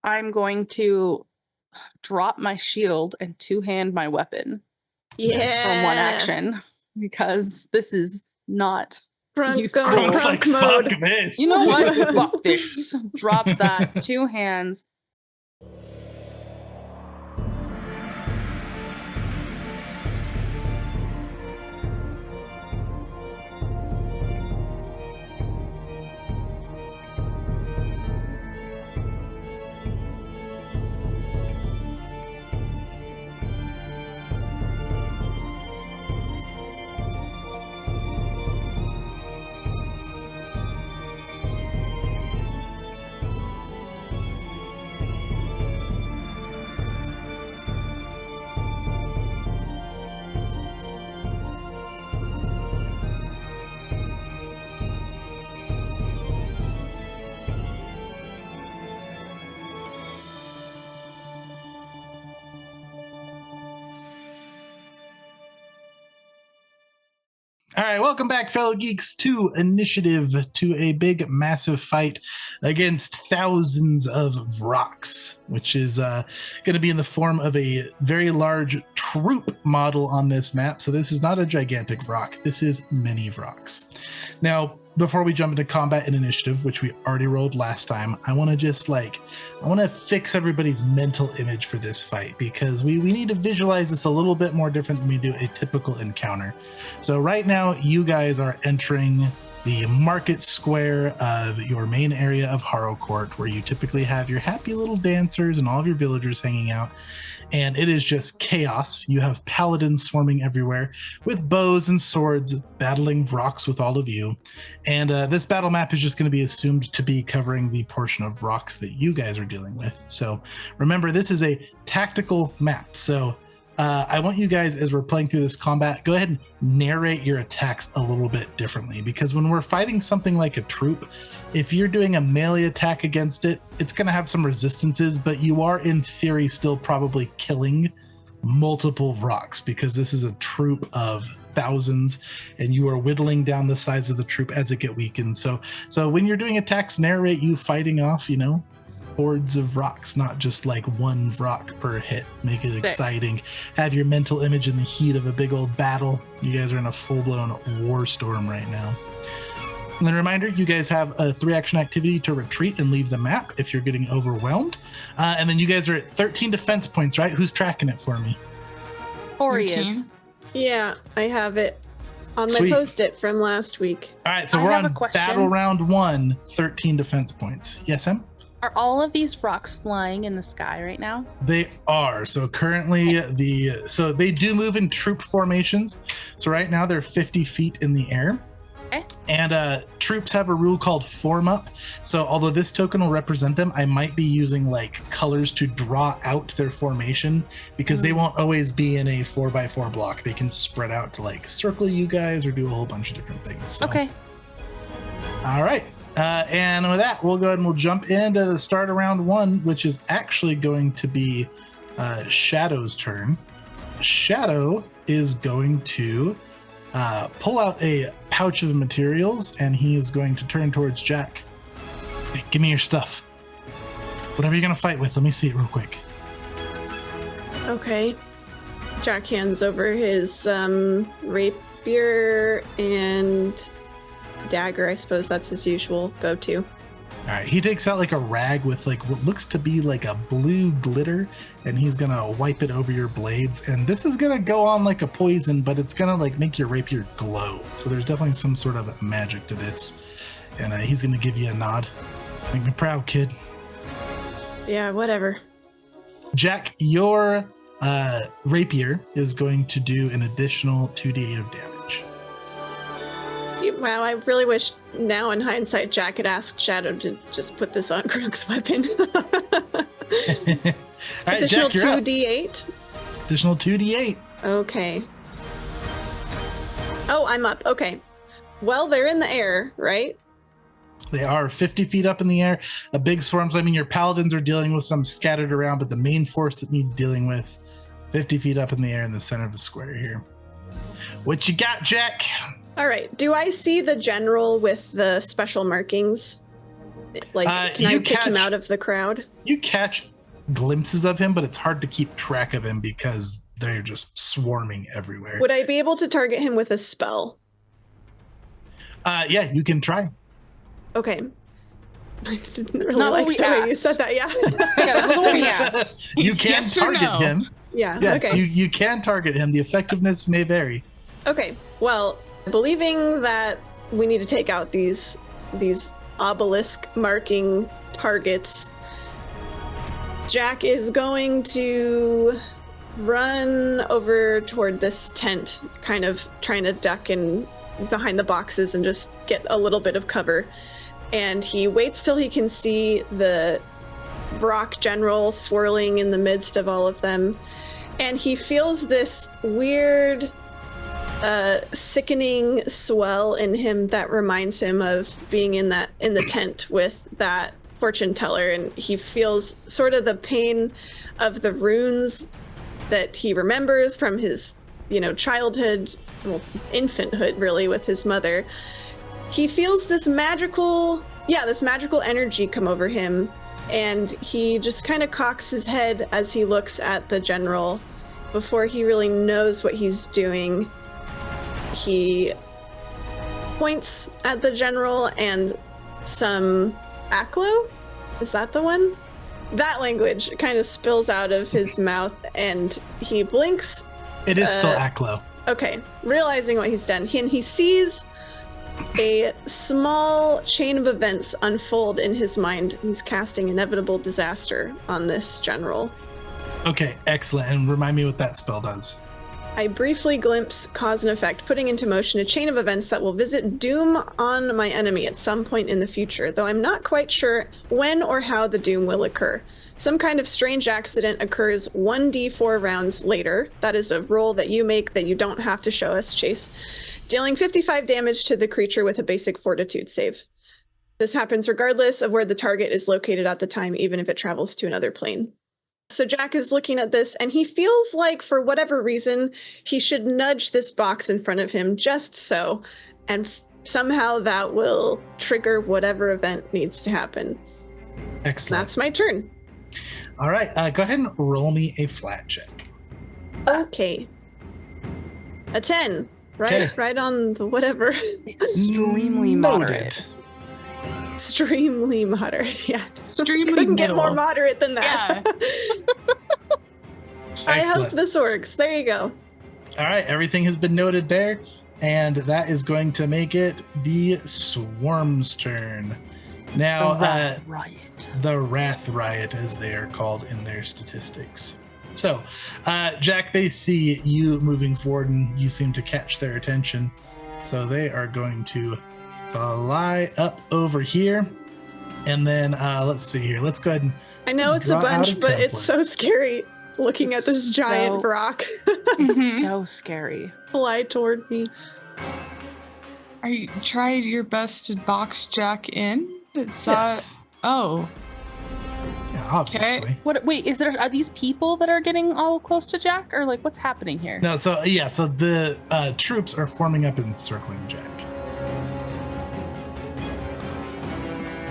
I'm going to drop my shield and two-hand my weapon. Yeah. For one action, because this is not useful. Crunk's like, fuck this. You know what? Fuck this. Drops that. Two hands. All right, welcome back, fellow geeks, to Initiative, to a big, massive fight against thousands of vrocs, which is going to be in the form of a very large troop model on this map. So this is not a gigantic vroc. This is many vrocs. Now, before we jump into combat and initiative, which we already rolled last time, I want to fix everybody's mental image for this fight, because we need to visualize this a little bit more different than we do a typical encounter. So right now, you guys are entering the market square of your main area of Harrow Court, where you typically have your happy little dancers and all of your villagers hanging out. And it is just chaos. You have paladins swarming everywhere with bows and swords, battling vrocs with all of you. And this battle map is just going to be assumed to be covering the portion of vrocs that you guys are dealing with. So remember, this is a tactical map. So I want you guys, as we're playing through this combat, go ahead and narrate your attacks a little bit differently, because when we're fighting something like a troop, if you're doing a melee attack against it, it's going to have some resistances, but you are in theory still probably killing multiple vrocs, because this is a troop of thousands and you are whittling down the size of the troop as it get weakened. So when you're doing attacks, narrate you fighting off, hordes of vrocs, not just like one vroc per hit. Make it exciting. Have your mental image in the heat of a big old battle. You guys are in a full-blown war storm right now. And then a reminder, you guys have a 3-action activity to retreat and leave the map if you're getting overwhelmed. And then you guys are at 13 defense points, right? Who's tracking it for me? Ori is. Yeah, I have it on my Sweet. Post-it from last week. All right, so we're on battle round 1, 13 defense points. Yes, Em? Are all of these vrocs flying in the sky right now? They are. So currently so they do move in troop formations. So right now they're 50 feet in the air. Okay. And troops have a rule called form up. So although this token will represent them, I might be using like colors to draw out their formation, because they won't always be in a 4x4 block. They can spread out to like circle you guys or do a whole bunch of different things. So. Okay. All right. And with that, we'll go ahead and we'll jump into the start of round 1, which is actually going to be Shadow's turn. Shadow is going to pull out a pouch of materials, and he is going to turn towards Jack. Hey, give me your stuff. Whatever you're going to fight with, let me see it real quick. Okay. Jack hands over his rapier and dagger. I suppose that's his usual go-to. All right, he takes out like a rag with like what looks to be like a blue glitter, and he's gonna wipe it over your blades, and this is gonna go on like a poison, but it's gonna like make your rapier glow. So there's definitely some sort of magic to this, and he's gonna give you a nod. Make me proud, kid. Yeah, whatever. Jack, your rapier is going to do an additional 2d8 of damage. Wow, I really wish now in hindsight Jack had asked Shadow to just put this on Krunk's weapon. All right, additional Jack, you're 2d8? up. Additional 2d8. Okay. Oh, I'm up. Okay. Well, they're in the air, right? They are 50 feet up in the air. A big swarms. I mean, your paladins are dealing with some scattered around, but the main force that needs dealing with 50 feet up in the air in the center of the square here. What you got, Jack? All right. Do I see the general with the special markings? Like, can I pick him out of the crowd? You catch glimpses of him, but it's hard to keep track of him because they're just swarming everywhere. Would I be able to target him with a spell? Yeah, you can try. Okay. I didn't really not what like we the way you asked. said that, yeah. Yeah, that wasn't what we asked. You can Yes or target no? him. Yeah, Yes, okay. you can target him. The effectiveness may vary. Okay, well, believing that we need to take out these obelisk marking targets, Jack is going to run over toward this tent, kind of trying to duck in behind the boxes and just get a little bit of cover. And he waits till he can see the Vroc general swirling in the midst of all of them. And he feels this weird, sickening swell in him that reminds him of being in the tent with that fortune teller. And he feels sort of the pain of the runes that he remembers from his, childhood, well, infanthood, really, with his mother. He feels this magical energy come over him, and he just kind of cocks his head as he looks at the general. Before he really knows what he's doing, he points at the general, and some Aklo? Is that the one? That language kind of spills out of his mouth, and he blinks. It is still Aklo. Okay, realizing what he's done, he sees a small chain of events unfold in his mind. He's casting inevitable disaster on this general. Okay, excellent. And remind me what that spell does. I briefly glimpse cause and effect, putting into motion a chain of events that will visit doom on my enemy at some point in the future, though I'm not quite sure when or how the doom will occur. Some kind of strange accident occurs 1d4 rounds later. That is a roll that you make that you don't have to show us, Chase, dealing 55 damage to the creature with a basic fortitude save. This happens regardless of where the target is located at the time, even if it travels to another plane. So Jack is looking at this, and he feels like, for whatever reason, he should nudge this box in front of him just so, and somehow that will trigger whatever event needs to happen. Excellent. That's my turn. All right, go ahead and roll me a flat check. Okay. A 10. Right, Okay. right on the whatever. Extremely Noted. moderate. Extremely moderate, yeah. Extremely Couldn't get more middle. moderate than that. I hope Excellent. this works. There you go. All right, everything has been noted there, and that is going to make it the Swarm's turn. Now, Riot. the Wrath Riot, as they are called in their statistics. So, Jack, they see you moving forward, and you seem to catch their attention. So they are going to fly up over here, and then let's see here. Let's go ahead and I know let's it's a draw out bunch, but it's template. so scary looking at this giant so- Vroc So scary. fly toward me. Are you tried your best to box Jack in? It's Yes. oh, Yeah, obviously. What? Wait, are these people that are getting all close to Jack, or like what's happening here? No, so the troops are forming up and circling Jack.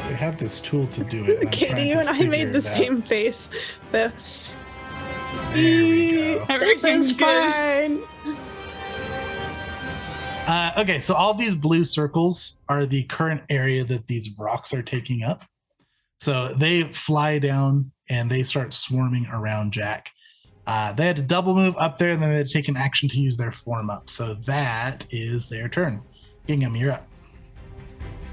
They have this tool to do it. and I'm trying Katie, you to and I figure made the it out. same face. The There we go. everything's Everything's good. fine. Okay, so all these blue circles are the current area that these rocks are taking up. So they fly down and they start swarming around Jack. They had to double move up there, and then they had to take an action to use their form up. So that is their turn. Gingham, you're up.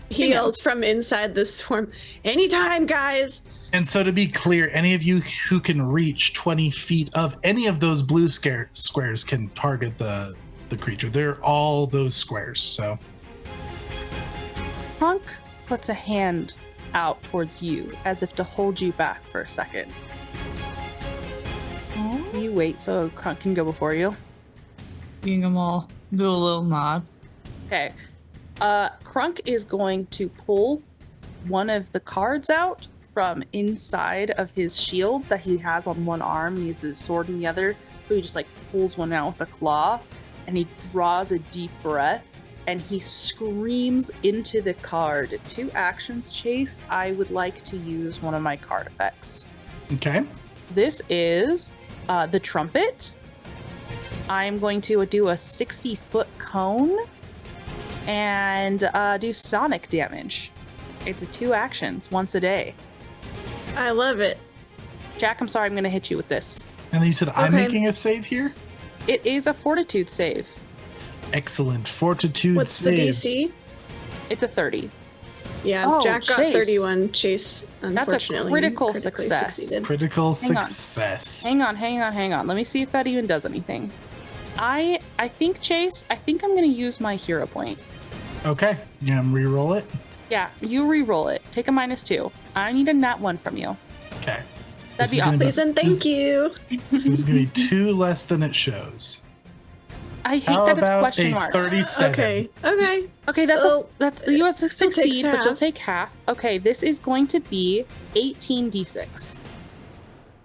He yells from inside the swarm, "Anytime, guys!" And so to be clear, any of you who can reach 20 feet of any of those blue squares can target the creature. They're all those squares. So Krunk puts a hand out towards you as if to hold you back for a second. You wait so Krunk can go before you. Gingham will do a little nod. Okay. Krunk is going to pull one of the cards out from inside of his shield that he has on one arm. He has his sword in the other. So he just like pulls one out with a claw, and he draws a deep breath and he screams into the card. 2 actions, Chase. I would like to use one of my card effects. Okay. This is the trumpet. I'm going to do a 60-foot cone and do sonic damage. It's a 2 actions, once a day. I love it. Jack, I'm sorry, I'm going to hit you with this. And then you said, I'm Okay. making a save here? It is a fortitude save. Excellent. Fortitude What's save. the DC? It's a 30. Yeah, Oh, Jack got Chase. 31. Chase, unfortunately, critical critically success. succeeded. Critical Hang on. success. Hang on. Let me see if that even does anything. I think, Chase, I think I'm going to use my hero point. Okay. You gonna re-roll it? Yeah, you re-roll it. Take a -2. I need a nat 1 from you. Okay. That'd This be is gonna awesome. Please and thank you. This is going to be 2 less than it shows. I hate How that it's about question a marks. 37? Okay. Okay, that's Oh, you have to still takes succeed, but you'll half. take half. Okay, this is going to be 18d6.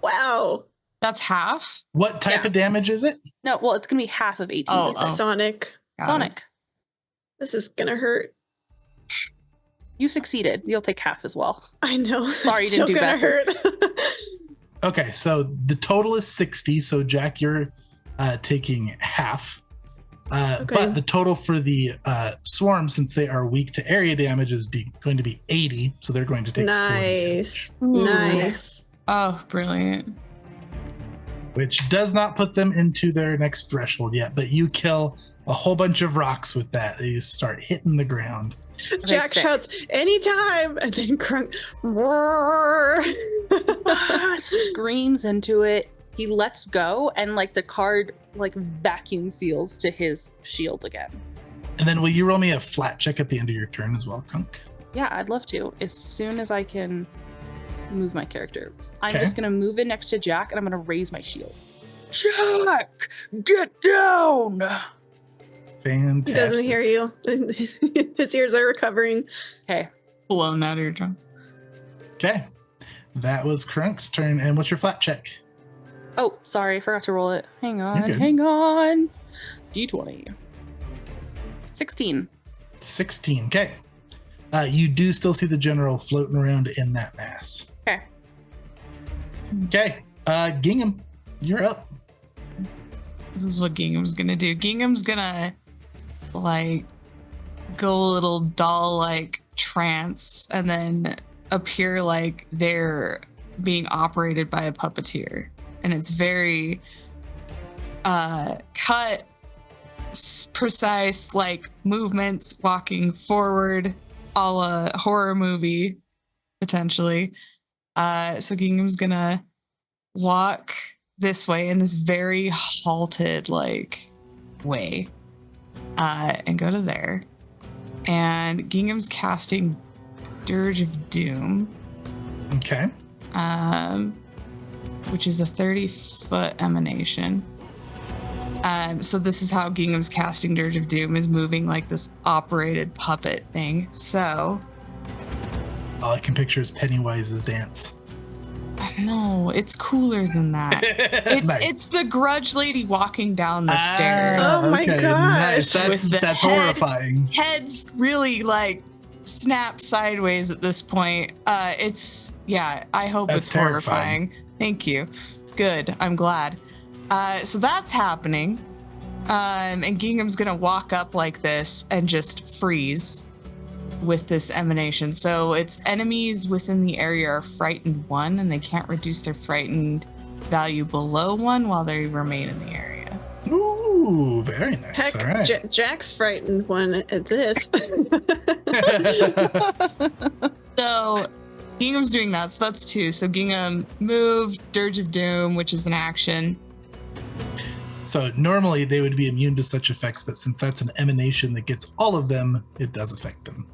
Wow. That's half. What type Yeah. of damage is it? No, well, it's going to be half of 18d6. Oh, Sonic. Got it. Sonic, This is gonna hurt. you succeeded. You'll take half as well. I know. Sorry, you It's didn't do still gonna hurt. Okay, so the total is 60. So, Jack, you're taking half. Okay. But the total for the swarm, since they are weak to area damage, is going to be 80. So they're going to take 40 Nice. Ooh. Nice. Oh, brilliant. which does not put them into their next threshold yet. But you kill a whole bunch of rocks with that. They start hitting the ground. Jack sick. shouts, anytime! And then Krunk, roar! Screams into it. He lets go, and like the card like vacuum seals to his shield again. And then will you roll me a flat check at the end of your turn as well, Krunk? Yeah, I'd love to. As soon as I can move my character. I'm Okay. just gonna move in next to Jack and I'm gonna raise my shield. Jack, get down! Fantastic. He doesn't hear you. His ears are recovering. Okay. Blown out of your trunks. Okay. That was Krunk's turn. And what's your flat check? Oh, sorry, I forgot to roll it. Hang You're on, good. hang on. D20. 16. 16. Okay. You do still see the general floating around in that mass. Okay. Okay. Gingham, you're up. This is what Gingham's gonna do. Gingham's gonna like go a little doll like trance and then appear like they're being operated by a puppeteer. And it's very cut, precise like movements walking forward, a la horror movie, potentially. So Gingham's gonna walk this way in this very halted like way and go to there. And Gingham's casting Dirge of Doom, Okay. which is a 30-foot emanation. So this is how Gingham's casting Dirge of Doom, is moving like this operated puppet thing. So All I can picture is Pennywise's dance. I don't know, it's cooler than that. It's the grudge lady walking down the stairs. Oh my gosh. Nice. With the That's head. horrifying. Heads really like snap sideways at this point. I hope That's it's horrifying. Thank you. Good. I'm glad. So that's happening. And Gingham's gonna walk up like this and just freeze with this emanation. So its enemies within the area are frightened 1, and they can't reduce their frightened value below 1 while they remain in the area. Ooh, very nice. Heck, All right. Jack's frightened one at this. So Gingham's doing that, so that's 2. So Gingham moved, Dirge of Doom, which is an action. So normally they would be immune to such effects, but since that's an emanation that gets all of them, it does affect them.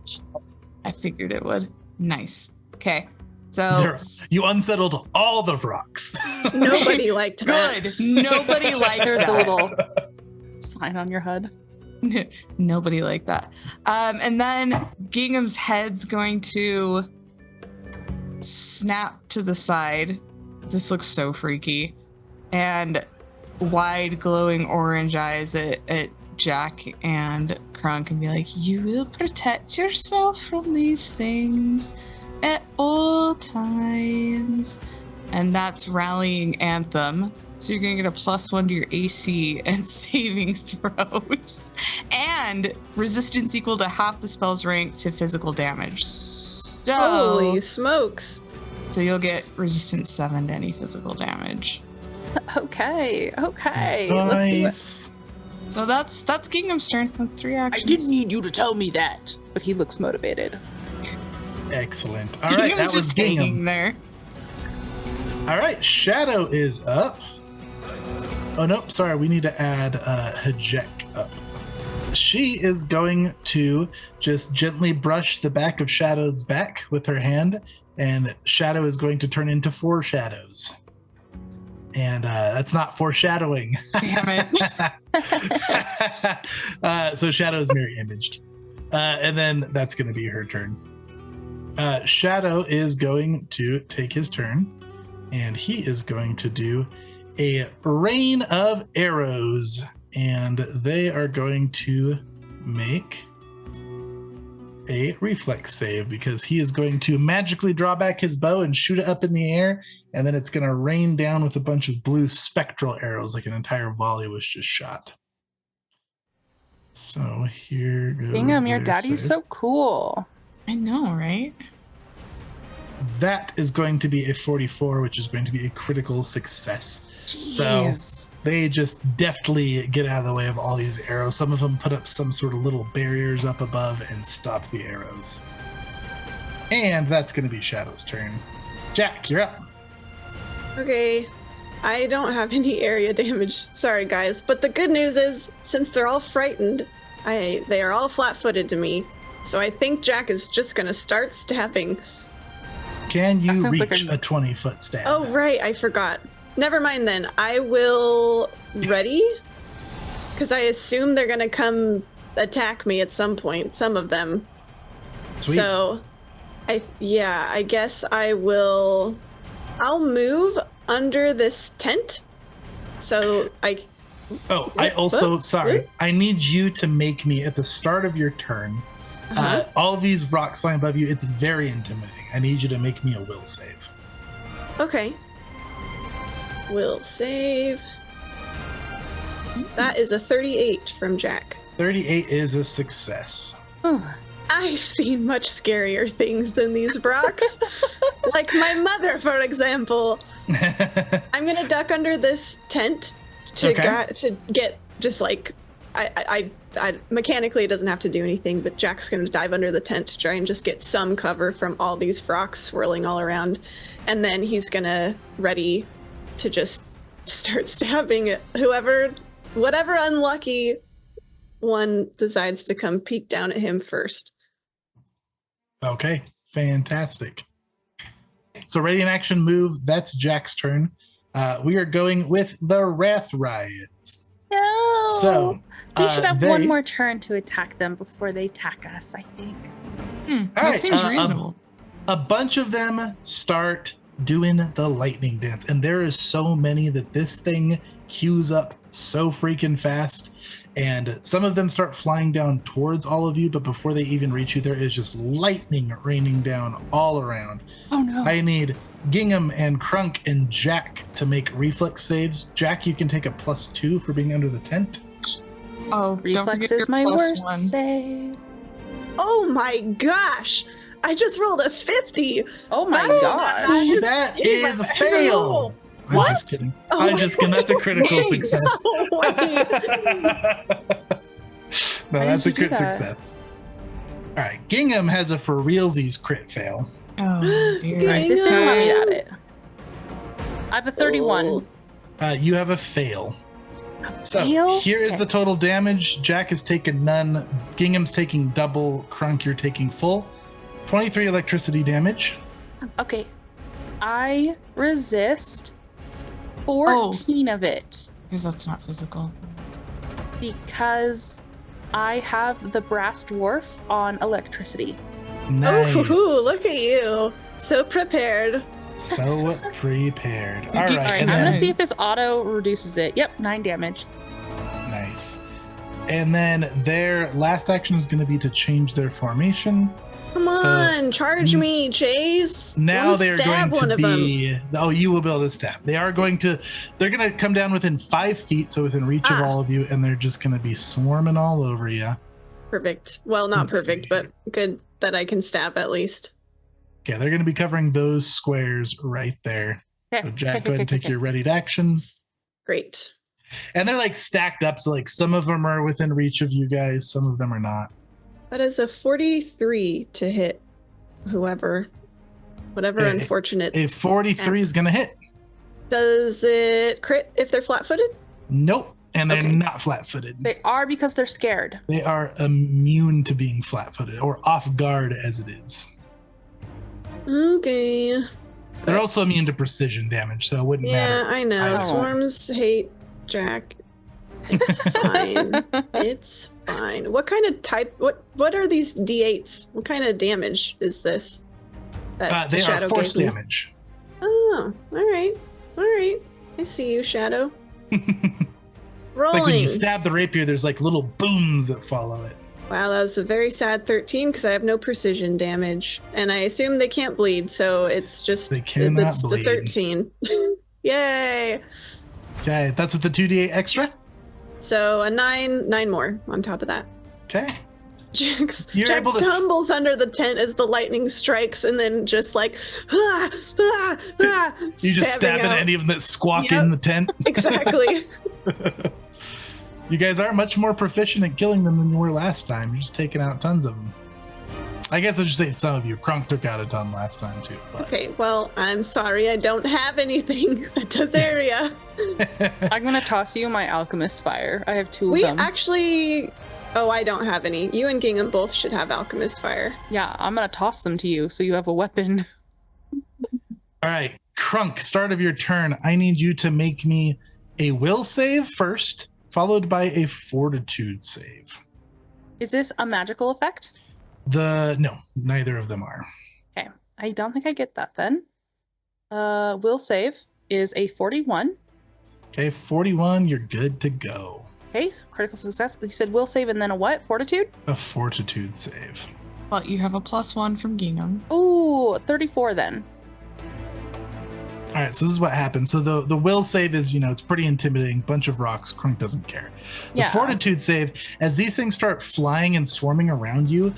I figured it would. Nice. Okay. So You unsettled all the Vrocs. Nobody liked that. good. Nobody liked There's that. a little sign on your HUD. Nobody liked that. And then Gingham's head's going to snap to the side. This looks so freaky. And wide glowing orange eyes at Jack and Krunk and be like, you will protect yourself from these things at all times. And that's rallying anthem. So you're going to get a +1 to your AC and saving throws. And resistance equal to half the spell's rank to physical damage. So, Holy smokes. So you'll get resistance 7 to any physical damage. Okay. Let's do it. Nice. So that's Gingham's turn. That's 3 actions. I didn't need you to tell me that, but he looks motivated. Excellent. All right, Gingham's that was just hanging Gingham. there. All right, Shadow is up. Oh, nope, sorry, we need to add Hajek up. She is going to just gently brush the back of Shadow's back with her hand, and Shadow is going to turn into 4 shadows. And that's not foreshadowing. Damn it. So Shadow is mirror imaged. And then that's going to be her turn. Shadow is going to take his turn, and he is going to do a rain of arrows, and they are going to make a reflex save because he is going to magically draw back his bow and shoot it up in the air, and then it's going to rain down with a bunch of blue spectral arrows like an entire volley was just shot. So here goes Gingham, your their daddy's save. so cool. I know, right? That is going to be a 44, which is going to be a critical success. Jeez. They just deftly get out of the way of all these arrows. Some of them put up some sort of little barriers up above and stop the arrows. And that's going to be Shadow's turn. Jack, you're up. Okay, I don't have any area damage. Sorry, guys. But the good news is, since they're all frightened, they are all flat-footed to me. So I think Jack is just going to start stabbing. Can you sounds reach like a 20-foot stab? Oh, right. I forgot. Never mind then. I will ready. Because I assume they're going to come attack me at some point. Some of them. Sweet. So, I guess I will... I'll move under this tent. So I... Oh, I also, sorry. I need you to make me, at the start of your turn, all of these rocks lying above you, it's very intimidating. I need you to make me a will save. Okay. Will save. That is a 38 from Jack. 38 is a success. I've seen much scarier things than these Vrocs. Like my mother, for example. I'm gonna duck under this tent to get just like I mechanically it doesn't have to do anything, but Jack's gonna dive under the tent to try and just get some cover from all these Vrocs swirling all around, and then he's gonna ready to just start stabbing at whatever unlucky one decides to come peek down at him first. Okay, fantastic. So ready in action move, that's Jack's turn. We are going with the Wrath Riots. No. So we should have one more turn to attack them before they attack us, I think. That right, seems reasonable. A bunch of them start doing the lightning dance, and there is so many that this thing queues up so freaking fast, and some of them start flying down towards all of you, but before they even reach you, there is just lightning raining down all around. Oh no. I need Gingham and Krunk and Jack to make reflex saves. Jack, you can take a +2 for being under the tent. Oh, Reflex is my worst save. Oh my gosh! I just rolled a 50. Oh my god. Ooh, that is a fail. What? I'm just kidding. Oh I'm my just kidding. That's a critical Wait, success. no way. No, that's a did you do crit that? success. All right, Gingham has a for realsies crit fail. Oh, dear. All right, this time let me Gingham. at it. I have a 31. You have a fail. So Fail? here is Okay. the total damage. Jack has taken none. Gingham's taking double. Krunk, you're taking full. 23 electricity damage. Okay. I resist 14 of it Because that's not physical. because I have the brass dwarf on electricity. Nice. Oh, look at you. So prepared. So prepared. All All right. All right, and I'm then, gonna see if this auto reduces it. Yep, 9 damage. nice. And then their last action is going to be to change their formation. Come on, charge me, Chase. Now Let's they're stab going one to of them. be. Oh, you will be able to stab. They're going to come down within 5 feet, so within reach of all of you, and they're just going to be swarming all over you. Perfect. Well, not Let's perfect, see. but good that I can stab at least. Okay, they're going to be covering those squares right there. Okay. So Jack, go ahead and take your ready to action. Great. And they're like stacked up, so like some of them are within reach of you guys, some of them are not. That is a 43 to hit whatever unfortunate. A 43 is going to hit. Does it crit if they're flat-footed? Nope. And they're Okay. not flat-footed. They are because they're scared. They are immune to being flat-footed, or off guard as it is. Okay. They're also immune to precision damage, so it wouldn't Yeah, matter. I know. either. Swarms hate Jack. It's fine. It's fine. What kind of type? What are these D8s? What kind of damage is this? That They are Shadow force gave me? damage. Oh, all right. I see you, Shadow. Rolling. Like when you stab the rapier, there's like little booms that follow it. Wow, that was a very sad 13 because I have no precision damage, and I assume they can't bleed, so it's just They cannot it's bleed. the 13. Yay! Okay, that's with the 2d8 extra. So a 9 more on top of that. Okay. Jack You're able to tumbles under the tent as the lightning strikes, and then just like You just stab at any of them that squawk Yep. in the tent. Exactly. You guys are much more proficient at killing them than you were last time. You're just taking out tons of them. I guess I should say some of you. Krunk took out a ton last time too. But. Okay, well, I'm sorry, I don't have anything at this area. I'm gonna toss you my alchemist fire. I have 2 of We them. actually. Oh, I don't have any. You and Gingham both should have alchemist fire. Yeah, I'm gonna toss them to you so you have a weapon. All right, Krunk, start of your turn. I need you to make me a will save first, followed by a fortitude save. Is this a magical effect? No, neither of them are. Okay, I don't think I get that then. Will save is a 41. Okay, 41, you're good to go. Okay, critical success. You said will save and then a what? Fortitude? A fortitude save. But you have a +1 from Gingham. Ooh, 34 then. All right, so this is what happens. So the will save is, it's pretty intimidating. Bunch of rocks. Krunk doesn't care. The Yeah. fortitude save, as these things start flying and swarming around you,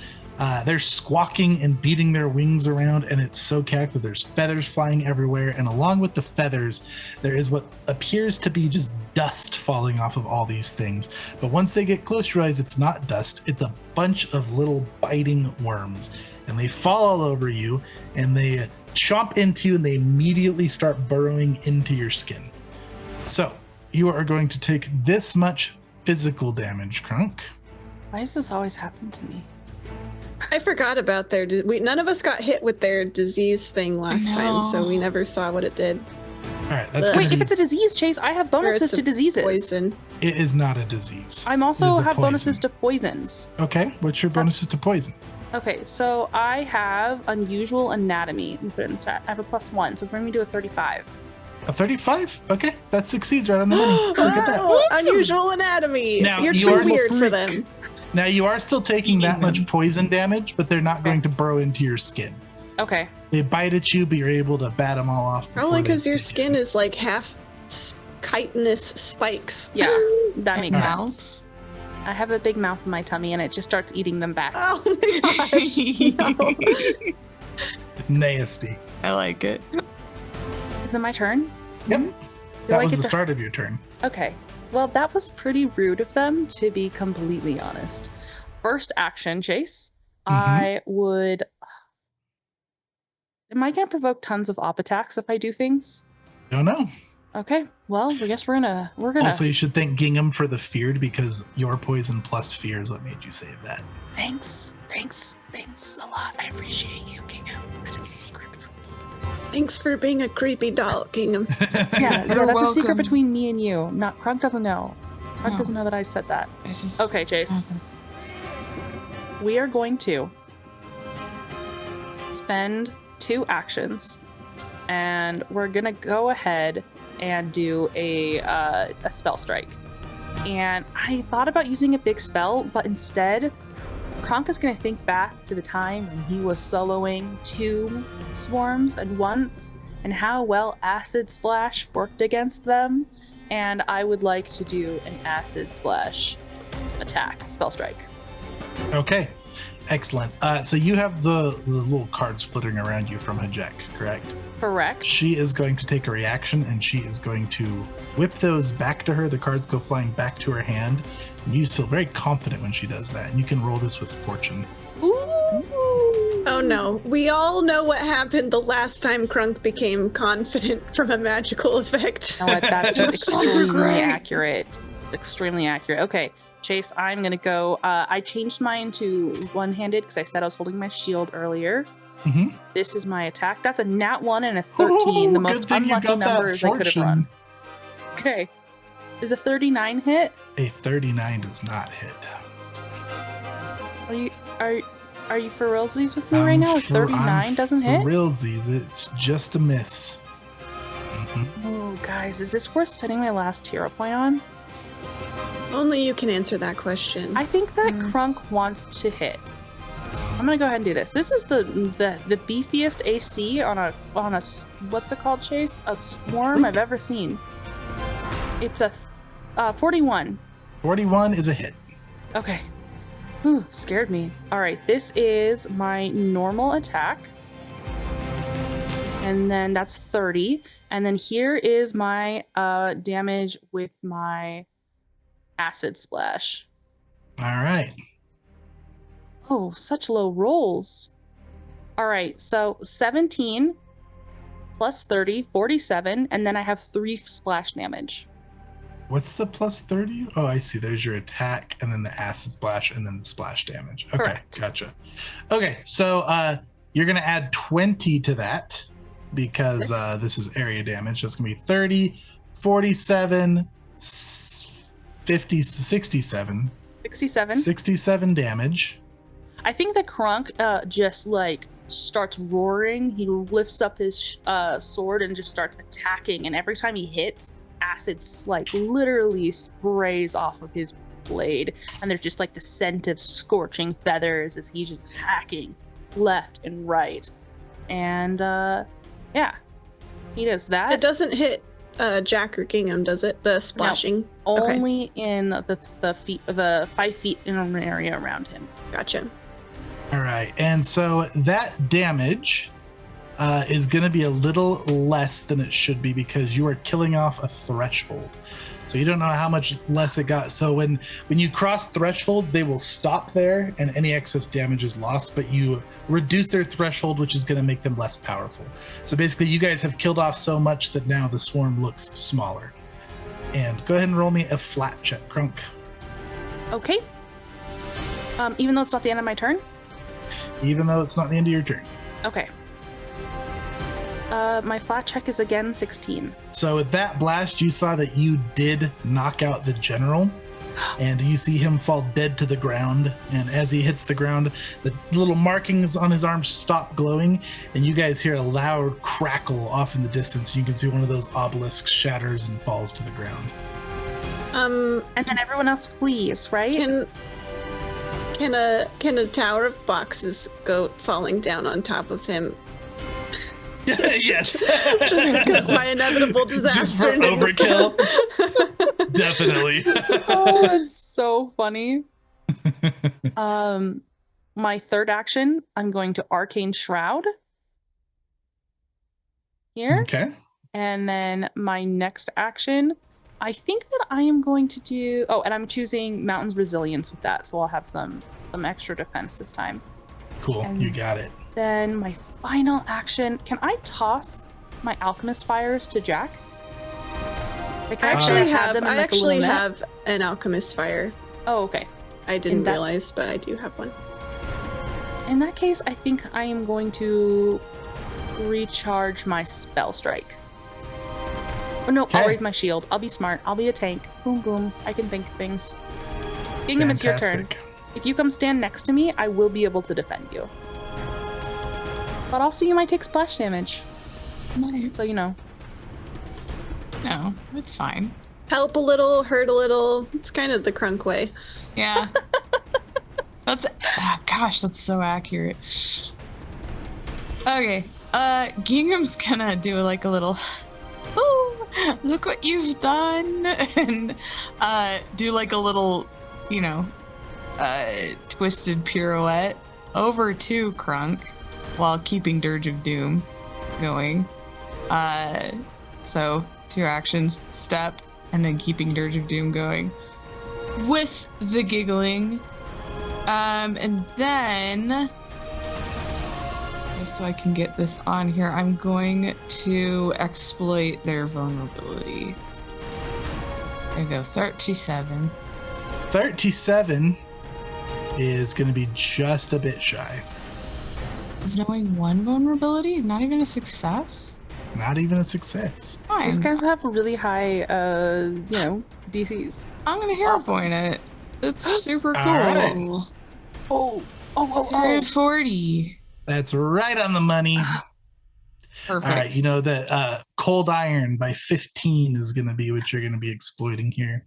they're squawking and beating their wings around, and it's so cacked that there's feathers flying everywhere. And along with the feathers, there is what appears to be just dust falling off of all these things. But once they get close, you realize it's not dust. It's a bunch of little biting worms, and they fall all over you, and they chomp into you, and they immediately start burrowing into your skin. So you are going to take this much physical damage, Krunk. Why does this always happen to me? I forgot about their. None of us got hit with their disease thing last time, so we never saw what it did. All right, that's Ugh. gonna Wait, be, if it's a disease, Chase, I have Or it's bonuses a to diseases. Poison. it is not a disease. I'm It also is a have bonuses poison. to poisons. Okay, what's your bonuses to poison? Okay, so I have unusual anatomy. Let me put it in the chat. I have a +1, so bring me to a 35. A 35? Okay, that succeeds right on the money. Look at that. Wow, unusual anatomy. Now, You're you too are weird for freak. them. Now you are still taking that much poison damage, but they're not going to burrow into your skin. Okay. They bite at you, but you're able to bat them all off. Probably because because your skin is like half chitinous spikes. Yeah, that makes Alright. sense. I have a big mouth in my tummy and it just starts eating them back. Oh my gosh. No. nasty. I like it. Is it my turn? Yep, Do that I was get the to- start of your turn. Okay. Well, that was pretty rude of them, to be completely honest. First action, Chase. I would. Am I going to provoke tons of op attacks if I do things? Don't know. Okay. Well, I guess we're gonna. Also, you should thank Gingham for the feared, because your poison plus fear is what made you save that. Thanks a lot. I appreciate you, Gingham. But it's secret from me. Thanks for being a creepy doll, Gingham. Yeah, You're that's a secret welcome. between me and you. Not Krunk doesn't know. Krunk No. doesn't know that I said that. It's just Okay, Chase. We are going to spend 2 actions, and we're gonna go ahead and do a spell strike. And I thought about using a big spell, but instead, Krunk is going to think back to the time when he was soloing 2 swarms at once and how well Acid Splash worked against them. And I would like to do an Acid Splash attack, spell strike. Okay, excellent. So you have the little cards flittering around you from Hajek, correct? Correct. She is going to take a reaction, and she is going to whip those back to her. The cards go flying back to her hand. And you feel very confident when she does that. And you can roll this with fortune. Ooh. Oh no, we all know what happened the last time Krunk became confident from a magical effect. No, that's It's so extremely great. accurate. It's extremely accurate. Okay, Chase, I'm going to go. I changed mine to one-handed because I said I was holding my shield earlier. Mm-hmm. This is my attack. That's a nat 1 and a 13, the most unlucky numbers I could have run. Okay. Is a 39 hit? A 39 does not hit. Are you for realsies with me right now? A 39 doesn't hit? For realsies, it's just a miss. Mm-hmm. Oh, guys, is this worth spending my last hero point on? Only you can answer that question. I think that Krunk wants to hit. I'm gonna go ahead and do this. This is the beefiest AC on a what's it called, Chase? A swarm I've ever seen. It's a 41. 41 is a hit. Okay. Ooh, scared me. All right, this is my normal attack. And then that's 30. And then here is my damage with my acid splash. All right. Oh, such low rolls. All right, so 17 plus 30, 47, and then I have 3 splash damage. What's the plus 30? Oh, I see. There's your attack, and then the acid splash, and then the splash damage. Okay, Correct. Gotcha. Okay, so you're going to add 20 to that because this is area damage. That's going to be 30, 47, 50, 67. 67. 67 damage. I think that Krunk just like starts roaring. He lifts up his sword and just starts attacking. And every time he hits, acid like literally sprays off of his blade. And there's just like the scent of scorching feathers as he's just hacking left and right. And yeah, he does that. It doesn't hit Jack or Gingham, does it? The splashing? Okay. Only in the 5 feet in an area around him. Gotcha. All right, and so that damage is going to be a little less than it should be because you are killing off a threshold. So you don't know how much less it got. So when you cross thresholds, they will stop there and any excess damage is lost, but you reduce their threshold, which is going to make them less powerful. So basically you guys have killed off so much that now the swarm looks smaller. And go ahead and roll me a flat check, Krunk. Okay. Even though it's not the end of my turn? Even though it's not the end of your turn. Okay. My flat check is again 16. So with that blast, you saw that you did knock out the general, and you see him fall dead to the ground. And as he hits the ground, the little markings on his arms stop glowing, and you guys hear a loud crackle off in the distance. You can see one of those obelisks shatters and falls to the ground. And then everyone else flees, right? Can a tower of boxes go falling down on top of him? Yes. Just because my inevitable disaster. Just for overkill. Definitely. Oh, that's so funny. My third action, I'm going to Arcane Shroud. Here. Okay. And then my next action, I think that I am going to do... Oh, and I'm choosing Mountain's Resilience with that, so I'll have some extra defense this time. Cool. And you got it. Then my final action, can I toss my Alchemist Fires to Jack? Like, I I actually have an Alchemist Fire. Oh, okay. I didn't realize, but I do have one. In that case, I think I am going to recharge my Spell Strike. Oh, no, I'll raise my shield. I'll be smart. I'll be a tank. Boom, boom. I can think things. Gingham, it's your turn. If you come stand next to me, I will be able to defend you. But also, you might take splash damage. So, you know. No, it's fine. help a little, hurt a little. It's kind of the Krunk way. Yeah. That's so accurate. Okay. Gingham's gonna do like a little, oh, look what you've done, and do like a little, twisted pirouette over to Krunk while keeping Dirge of Doom going. So 2 actions, step, and then keeping Dirge of Doom going with the giggling. And then, just so I can get this on here, I'm going to exploit their vulnerability. There you go, 37. 37 is going to be just a bit shy. Of knowing 1 vulnerability? Not even a success? Not even a success. Fine. These guys have really high, DCs. I'm going to hero point it. It's super cool. All right. Oh. 40. That's right on the money. Perfect. All right, that cold iron by 15 is going to be what you're going to be exploiting here.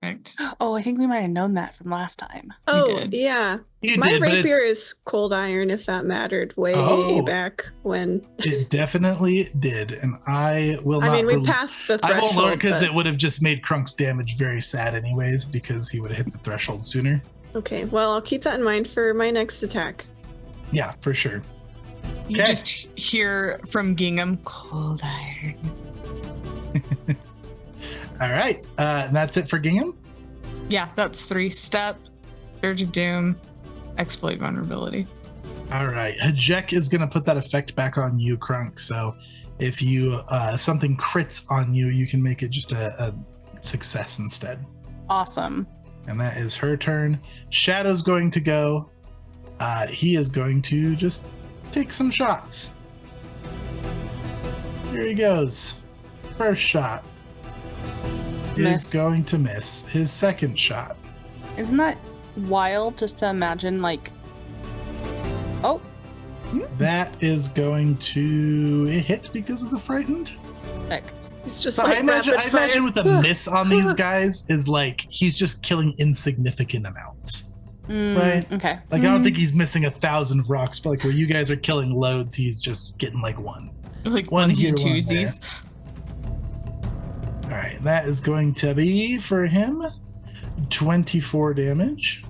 Perfect. Oh, I think we might have known that from last time. Oh, did. yeah. You My did, but rapier it's- is cold iron, if that mattered way back when. It definitely did, and I will not. I mean, we passed the I threshold. won't learn because but- it would have just made Krunk's damage very sad, anyways, because he would have hit the threshold sooner. Okay, well, I'll keep that in mind for my next attack. Yeah, for sure. You Okay. just hear from Gingham, cold iron. All right, and that's it for Gingham. Yeah, that's 3. Step, Dirge of Doom, exploit vulnerability. All right, Hajek is going to put that effect back on you, Krunk. So if you something crits on you, you can make it just a success instead. Awesome. And that is her turn. Shadow's going to go. He is going to just take some shots. Here he goes. First shot Miss. is going to miss. His second shot. Isn't that wild just to imagine, oh, That is going to hit because of the frightened. heck. It's just So like I imagine rapid with fire. a miss on these guys is like he's just killing insignificant amounts. Right. Okay. Like I don't think he's missing 1,000 vrocs, but like where you guys are killing loads, he's just getting like 1. Like One onesie here, one twosies. All right, that is going to be for him 24 damage.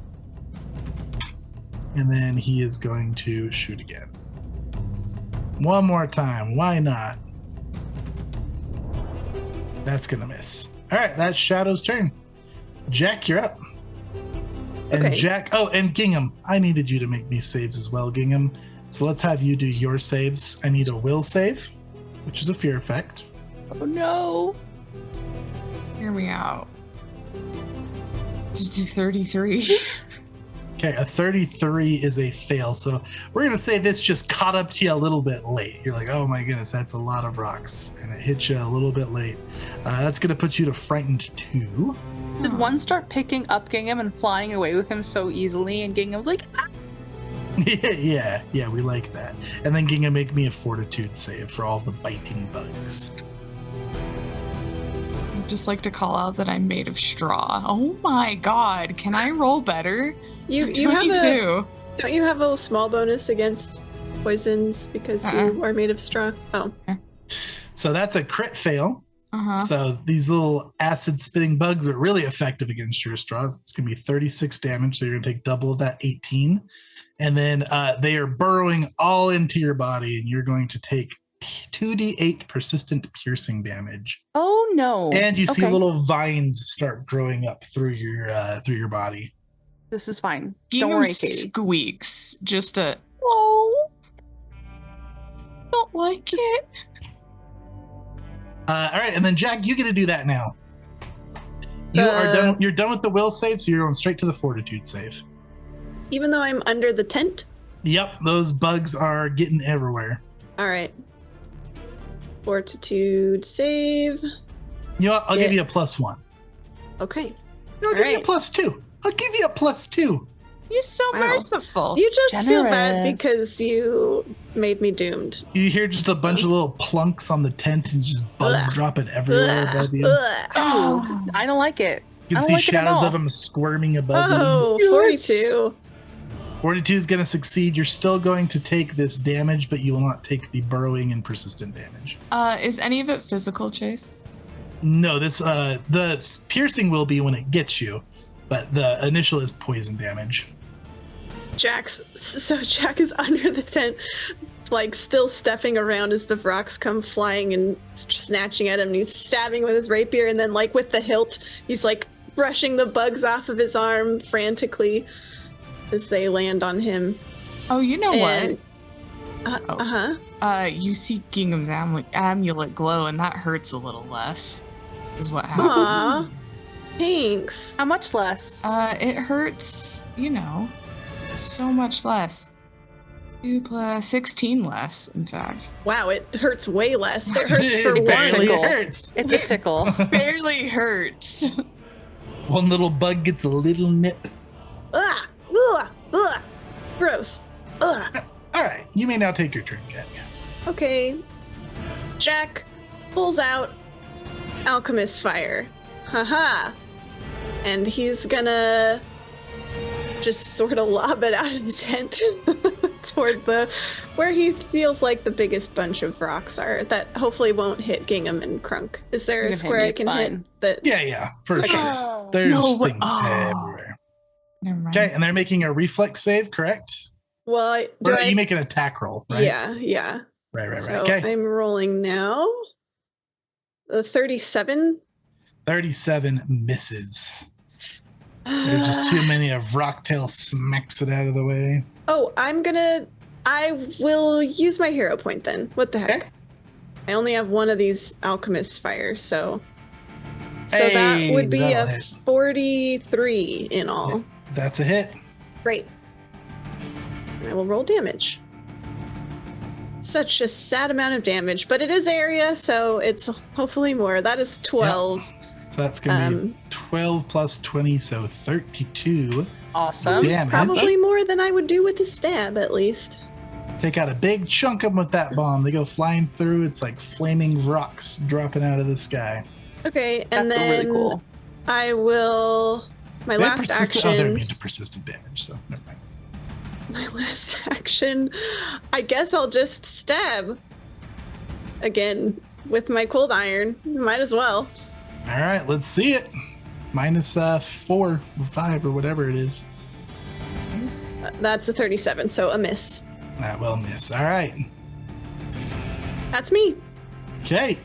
And then he is going to shoot again. One more time. Why not? That's going to miss. All right, that's Shadow's turn. Jack, you're up. And Okay. Jack, oh, and Gingham. I needed you to make me saves as well, Gingham. So let's have you do your saves. I need a will save, which is a fear effect. Oh no. Hear me out. Just do 33. Okay, a 33 is a fail. So we're going to say this just caught up to you a little bit late. You're like, oh my goodness, that's a lot of rocks. And it hit you a little bit late. That's going to put you to frightened 2. Did one start picking up Gingham and flying away with him so easily, and Gingham's like, ah! yeah, we like that. And then Gingham make me a fortitude save for all the biting bugs. I'd just like to call out that I'm made of straw. Oh my god, can I roll better? You have 22. don't you have a small bonus against poisons because you are made of straw? Oh, So that's a crit fail. Uh-huh. So these little acid spitting bugs are really effective against your straws. It's going to be 36 damage. So you're going to take double of that, 18. And then they are burrowing all into your body, and you're going to take 2d8 persistent piercing damage. Oh no. And you see Okay. little vines start growing up through your body. This is fine. Don't Gingham worry, Katie. squeaks. Just a, Oh. don't like it. All right, and then Jack, you get to do that now. You are done. You're done with the will save, so you're going straight to the fortitude save. even though I'm under the tent? Yep, those bugs are getting everywhere. All right. Fortitude save. You know what? I'll give you a +1. Okay. I'll give you a Alright. +2. I'll give you a +2. He's so Wow. merciful. You just feel bad Generous. because you made me doomed. You hear just a bunch of little plunks on the tent and just bugs Ugh. dropping everywhere above you. Ugh. Ooh, I don't like it. You I can don't see like it at shadows all. of them squirming above you. Oh, Yes. 42. 42 is going to succeed. You're still going to take this damage, but you will not take the burrowing and persistent damage. Is any of it physical, Chase? No, the piercing will be when it gets you, but the initial is poison damage. Jack is under the tent, like still stepping around as the vrocs come flying and snatching at him. And he's stabbing with his rapier, and then like with the hilt, he's like brushing the bugs off of his arm frantically as they land on him. Oh, you know And- what? You see Gingham's amulet glow, and that hurts a little less, is what happened. Aw, thanks. How much less? It hurts, so much less. 2 plus 16 less, in fact. Wow, it hurts way less. It hurts for It barely one. hurts. It's a tickle. Barely hurts. One little bug gets a little nip. Ugh, ugh, ugh. Gross. Ugh. All right, you may now take your turn, Jack. Okay. Jack pulls out Alchemist Fire. Haha. And he's gonna just sort of lob it out of the tent toward where he feels like the biggest bunch of rocks are. That hopefully won't hit Gingham and Krunk. Is there You a can hit square me, I it's can fine. hit that? Yeah, for Okay. sure. There's No way. things Oh. everywhere. Never mind. Okay, and they're making a reflex save, correct? Well, Or you make an attack roll, right? Yeah. Right. So Okay. I'm rolling now. 37. 37 misses. There's just too many of Rocktail smacks it out of the way. Oh, I will use my hero point then. What the heck? Okay. I only have one of these alchemist fires, so Hey, that would be that'll a hit. 43 in all. That's a hit. Great. And I will roll damage. Such a sad amount of damage, but it is area, so it's hopefully more. That is 12. So that's going to be 12 plus 20, so 32 Awesome. damage. Probably more than I would do with a stab, at least. Take out a big chunk of them with that bomb. They go flying through. It's like flaming rocks dropping out of the sky. Okay, and That's then really cool. I will. My They have last persistent- Oh, they're action. immune to persistent damage, so never mind. My last action. I guess I'll just stab again with my cold iron. Might as well. All right, let's see it. Minus 4 or 5 or whatever it is. That's a 37, so a miss. That will miss. All right. That's me. Okay.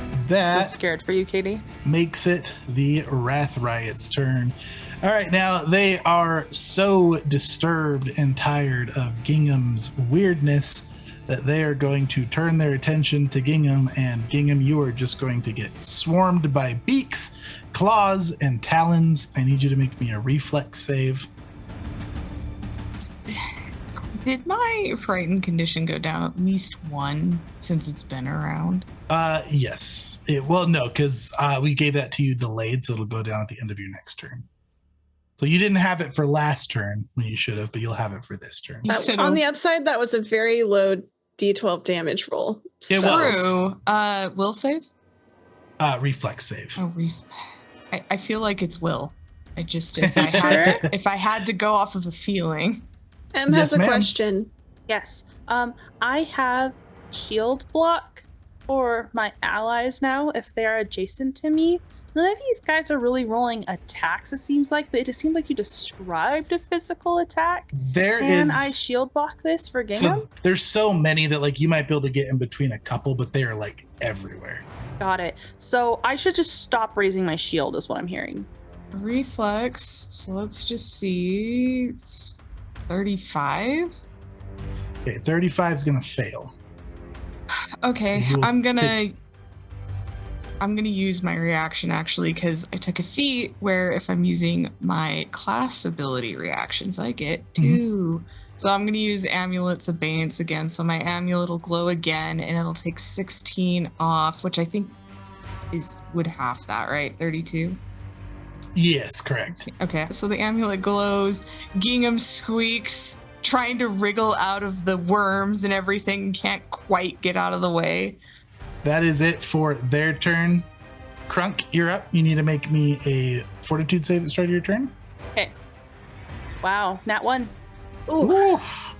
I'm That scared for you, Katie. makes it the Wrath Riot's turn. All right, now they are so disturbed and tired of Gingham's weirdness that they are going to turn their attention to Gingham, and Gingham, you are just going to get swarmed by beaks, claws, and talons. I need you to make me a reflex save. Did my frightened condition go down at least one since it's been around? Yes. No, because we gave that to you delayed, so it'll go down at the end of your next turn. So you didn't have it for last turn when you should have, but you'll have it for this turn. You said On the upside, that was a very low D12 damage roll. It So- was. True. Will save? Reflex save. Oh, I feel like it's will. I just if I had to go off of a feeling. Em has Yes, a ma'am. question. Yes. I have shield block for my allies now if they are adjacent to me. None of these guys are really rolling attacks, it seems like, but it just seemed like you described a physical attack. Can I shield block this for Gingham? So there's so many that like you might be able to get in between a couple, but they are like everywhere. Got it. So I should just stop raising my shield, is what I'm hearing. Reflex. So let's just see. 35. Okay, 35 is gonna fail. Okay, You'll I'm gonna use my reaction actually because I took a feat where if I'm using my class ability reactions, I get 2. So I'm gonna use Amulet's Abeyance again. So my amulet will glow again, and it'll take 16 off, which I think would half that, right? 32. Yes, correct. Okay, so the amulet glows. Gingham squeaks, trying to wriggle out of the worms and everything, can't quite get out of the way. That is it for their turn. Krunk, you're up. You need to make me a fortitude save at the start of your turn. Okay. Wow, nat 1. Oof.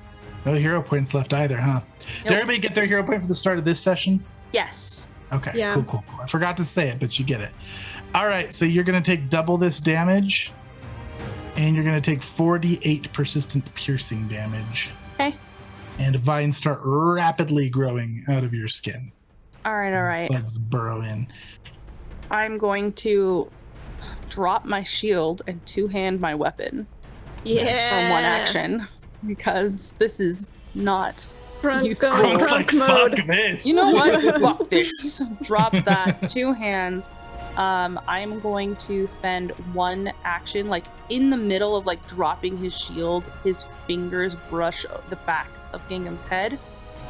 No hero points left either, huh? Did Nope. everybody get their hero point for the start of this session? Yes. Okay, Yeah. cool. I forgot to say it, but you get it. All right, so you're going to take double this damage, and you're going to take 48 persistent piercing damage. Okay. And vines start rapidly growing out of your skin. All right. Bugs burrow in. I'm going to drop my shield and two-hand my weapon Yeah. from one action because this is not Krunk useful. going Krunk's Krunk like, mode. fuck this. You know what? Fuck this. Drops that. Two hands. I'm going to spend one action, like in the middle of like dropping his shield, his fingers brush the back of Gingham's head,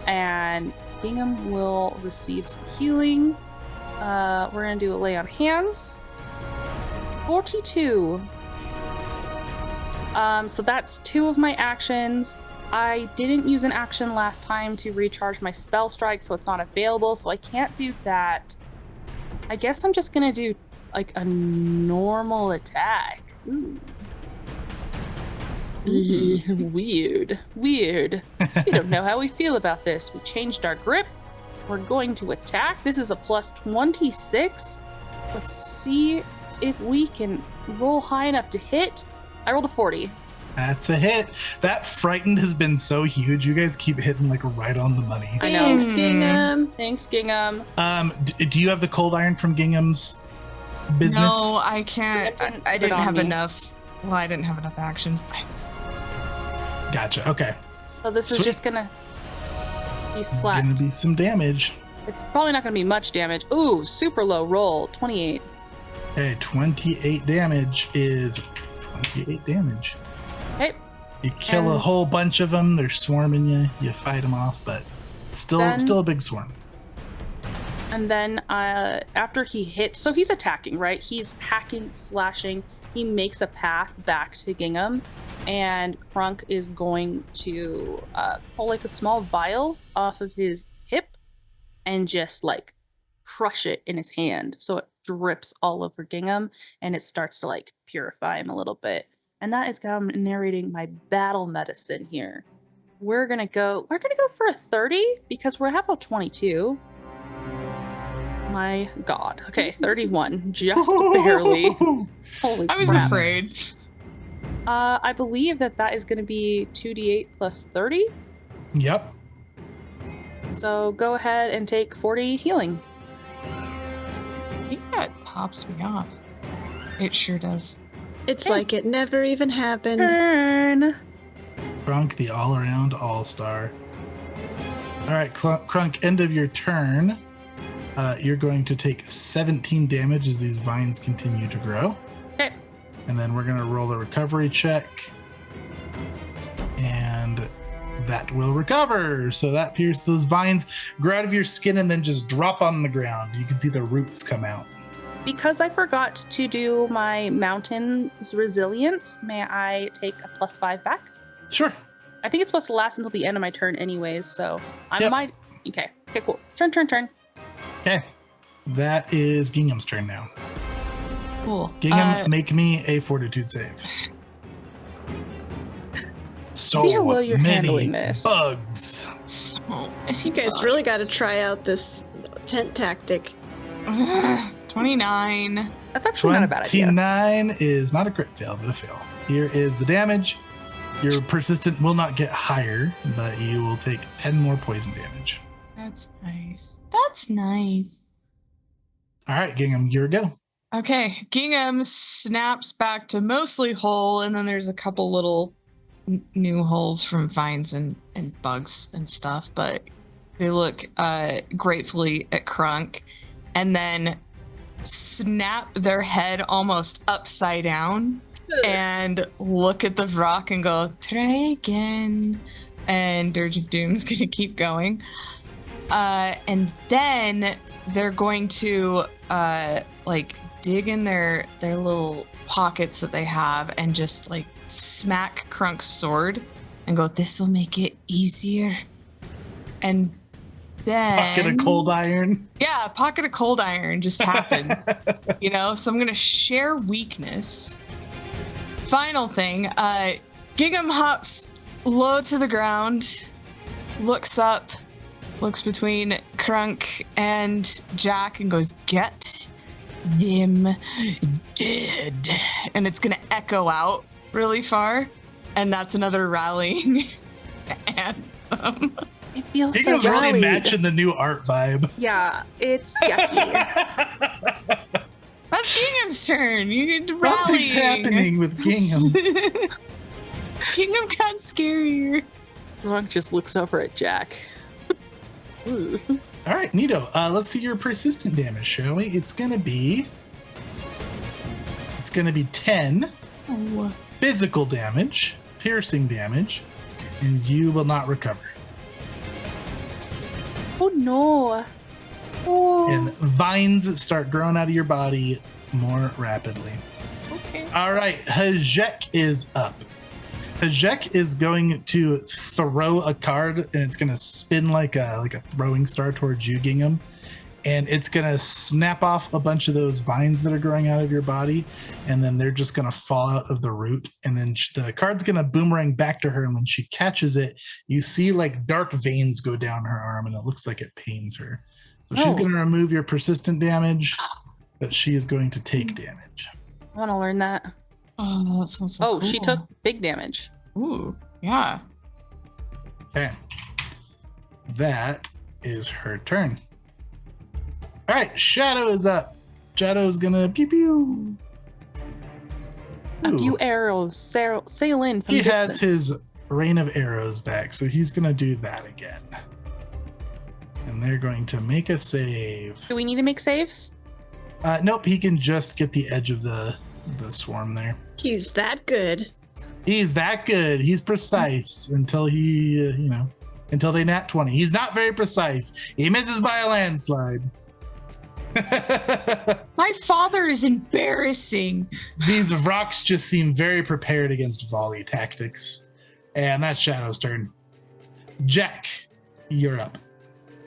and Gingham will receive some healing. We're gonna do a lay on hands. 42. So that's 2 of my actions. I didn't use an action last time to recharge my spell strike, so it's not available, so I can't do that. I guess I'm just gonna do like a normal attack. Ooh. Weird. We don't know how we feel about this. We changed our grip. We're going to attack. This is a plus 26. Let's see if we can roll high enough to hit. I rolled a 40. That's a hit. That frightened has been so huge. You guys keep hitting like right on the money. I know. Thanks, Gingham. Thanks, Gingham. Do you have the cold iron from Gingham's business? No, I can't. I Put it didn't on have me. enough. Well, I didn't have enough actions. Gotcha. Okay. So this is Sweet. just gonna be It's flat. gonna be some damage. It's probably not gonna be much damage. Ooh, super low roll. 28. Okay, 28 damage is 28 damage. Okay. You kill a And- whole bunch of them. They're swarming you. You fight them off, but still a big swarm. And then after he hits, so he's attacking, right? He's hacking, slashing. He makes a path back to Gingham, and Krunk is going to pull like a small vial off of his hip and just like crush it in his hand, so it drips all over Gingham, and it starts to like purify him a little bit. And that is how I'm narrating my battle medicine here. We're gonna go for a 30 because we're half of 22. My God. Okay, 31. Just barely. Holy I was crap. afraid. I believe that is going to be 2d8 plus 30. Yep. So go ahead and take 40 healing. I think that pops me off. It sure does. It's Hey. like it never even happened. Turn. Krunk, the all-around all-star. All right, Krunk, end of your turn. You're going to take 17 damage as these vines continue to grow. Okay. And then we're going to roll a recovery check. And that will recover. So that pierces those vines, grow out of your skin, and then just drop on the ground. You can see the roots come out. Because I forgot to do my mountain's resilience, may I take a +5 back? Sure. I think it's supposed to last until the end of my turn anyways, so I Yep. might... Okay, cool. Turn. Okay. That is Gingham's turn now. Cool. Gingham, make me a fortitude save. So See how well you're many handling this. bugs. So You guys really got to try out this tent tactic. 29. That's actually not a bad idea. 29 is not a crit fail, but a fail. Here is the damage. Your persistent will not get higher, but you will take 10 more poison damage. That's nice. That's nice. All right, Gingham, your go. Okay, Gingham snaps back to mostly whole, and then there's a couple little new holes from vines and bugs and stuff, but they look gratefully at Krunk, and then snap their head almost upside down and look at the Vroc and go, try again. And Dirge of Doom's gonna keep going. And then they're going to dig in their little pockets that they have and just like smack Krunk's sword and go, "This will make it easier." And then Pocket of cold iron. Yeah, pocket of cold iron just happens. So I'm gonna share weakness. Final thing, Gingham hops low to the ground, looks up, looks between Krunk and Jack and goes, "Get them dead." And it's gonna echo out really far. And that's another rallying anthem. It feels so Gingham's really rallied. matching the new art vibe. Yeah, it's yucky. That's Gingham's turn. You need to rally. Something's happening with Gingham. Gingham got scarier. Monk just looks over at Jack. Ooh. All right, Nito. Let's see your persistent damage, shall we? It's gonna be 10 Oh. physical damage, piercing damage, and you will not recover. Oh no. Oh. And vines start growing out of your body more rapidly. Okay. All right, Hajek is up. Hajek is going to throw a card, and it's going to spin like a throwing star towards you, Gingham. And it's going to snap off a bunch of those vines that are growing out of your body, and then they're just going to fall out of the root. And then the card's going to boomerang back to her, and when she catches it, you see like dark veins go down her arm, and it looks like it pains her. So she's going to remove your persistent damage, but she is going to take damage. I want to learn that. Oh, that sounds so cool. She took big damage. Ooh, yeah. Okay. That is her turn. All right, Shadow is up. Shadow's gonna pew pew. A few arrows sail in from He distance. has his rain of arrows back, so he's gonna do that again. And they're going to make a save. Do we need to make saves? Nope, he can just get the edge of the swarm there. He's that good. He's that good. He's precise until he, until they nat 20. He's not very precise. He misses by a landslide. My father is embarrassing. These vrocs just seem very prepared against volley tactics. And that's Shadow's turn. Jack, you're up.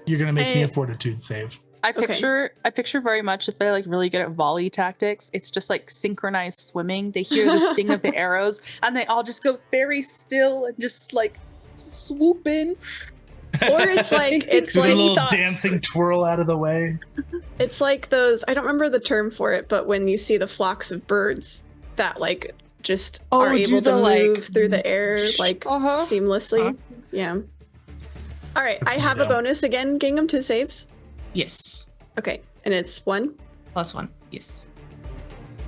You're gonna make me a fortitude save. I picture very much if they're like really good at volley tactics, it's just like synchronized swimming. They hear the sing of the arrows and they all just go very still and just like swoop in. Or it's like Do a little dancing twirl out of the way. It's like those, I don't remember the term for it, but when you see the flocks of birds that like just are able to move through the air like seamlessly. Yeah. All right, I have a bonus again, Gingham, to saves. Yes. Okay, and it's 1. +1. Yes.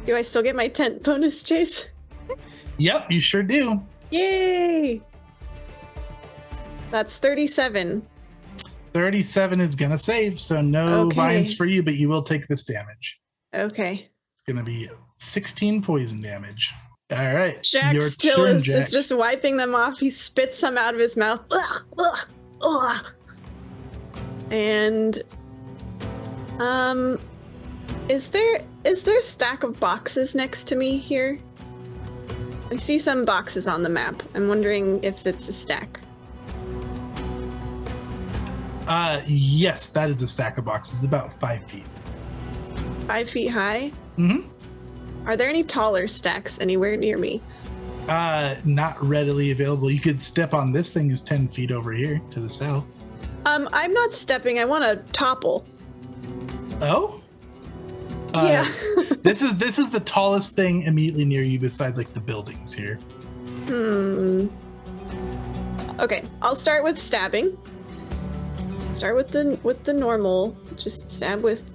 Do I still get my 10th bonus, Chase? Yep, you sure do. Yay! That's 37. 37 is gonna save, so no vines for you, but you will take this damage. Okay. It's gonna be 16 poison damage. All right. Jack your still turn, is Jack. just wiping them off. He spits some out of his mouth. Ugh, ugh, ugh. And is there a stack of boxes next to me here? I see some boxes on the map. I'm wondering if it's a stack. Yes, that is a stack of boxes, about 5 feet. 5 feet high? Mm-hmm. Are there any taller stacks anywhere near me? Not readily available. You could step on this thing is 10 feet over here to the south. I'm not stepping. I want to topple. Oh? Yeah. this is the tallest thing immediately near you besides like the buildings here. Okay, I'll start with stabbing. Start with the normal. Just stab with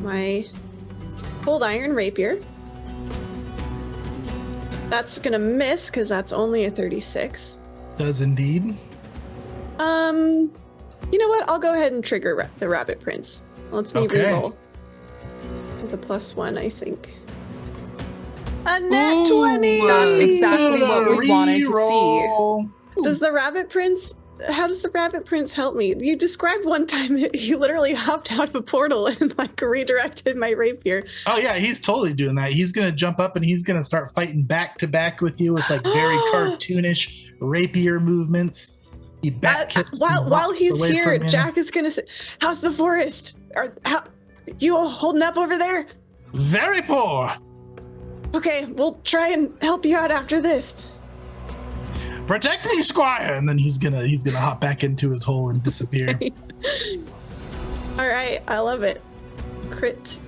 my cold iron rapier. That's gonna miss because that's only a 36. Does indeed. You know what? I'll go ahead and trigger the rabbit prince. Let's me reroll with a +1, I think. A nat 20. That's exactly what we wanted to see. Does the rabbit prince how does the rabbit prince help me? You described one time he literally hopped out of a portal and like redirected my rapier. Oh yeah, he's totally doing that. He's gonna jump up and he's gonna start fighting back to back with you with like very cartoonish rapier movements. He while he's here, Jack is gonna say, "How's the forest? You all holding up over there?" Very poor. Okay, we'll try and help you out after this. Protect me, Squire, and then he's gonna hop back into his hole and disappear. All right, I love it. Crit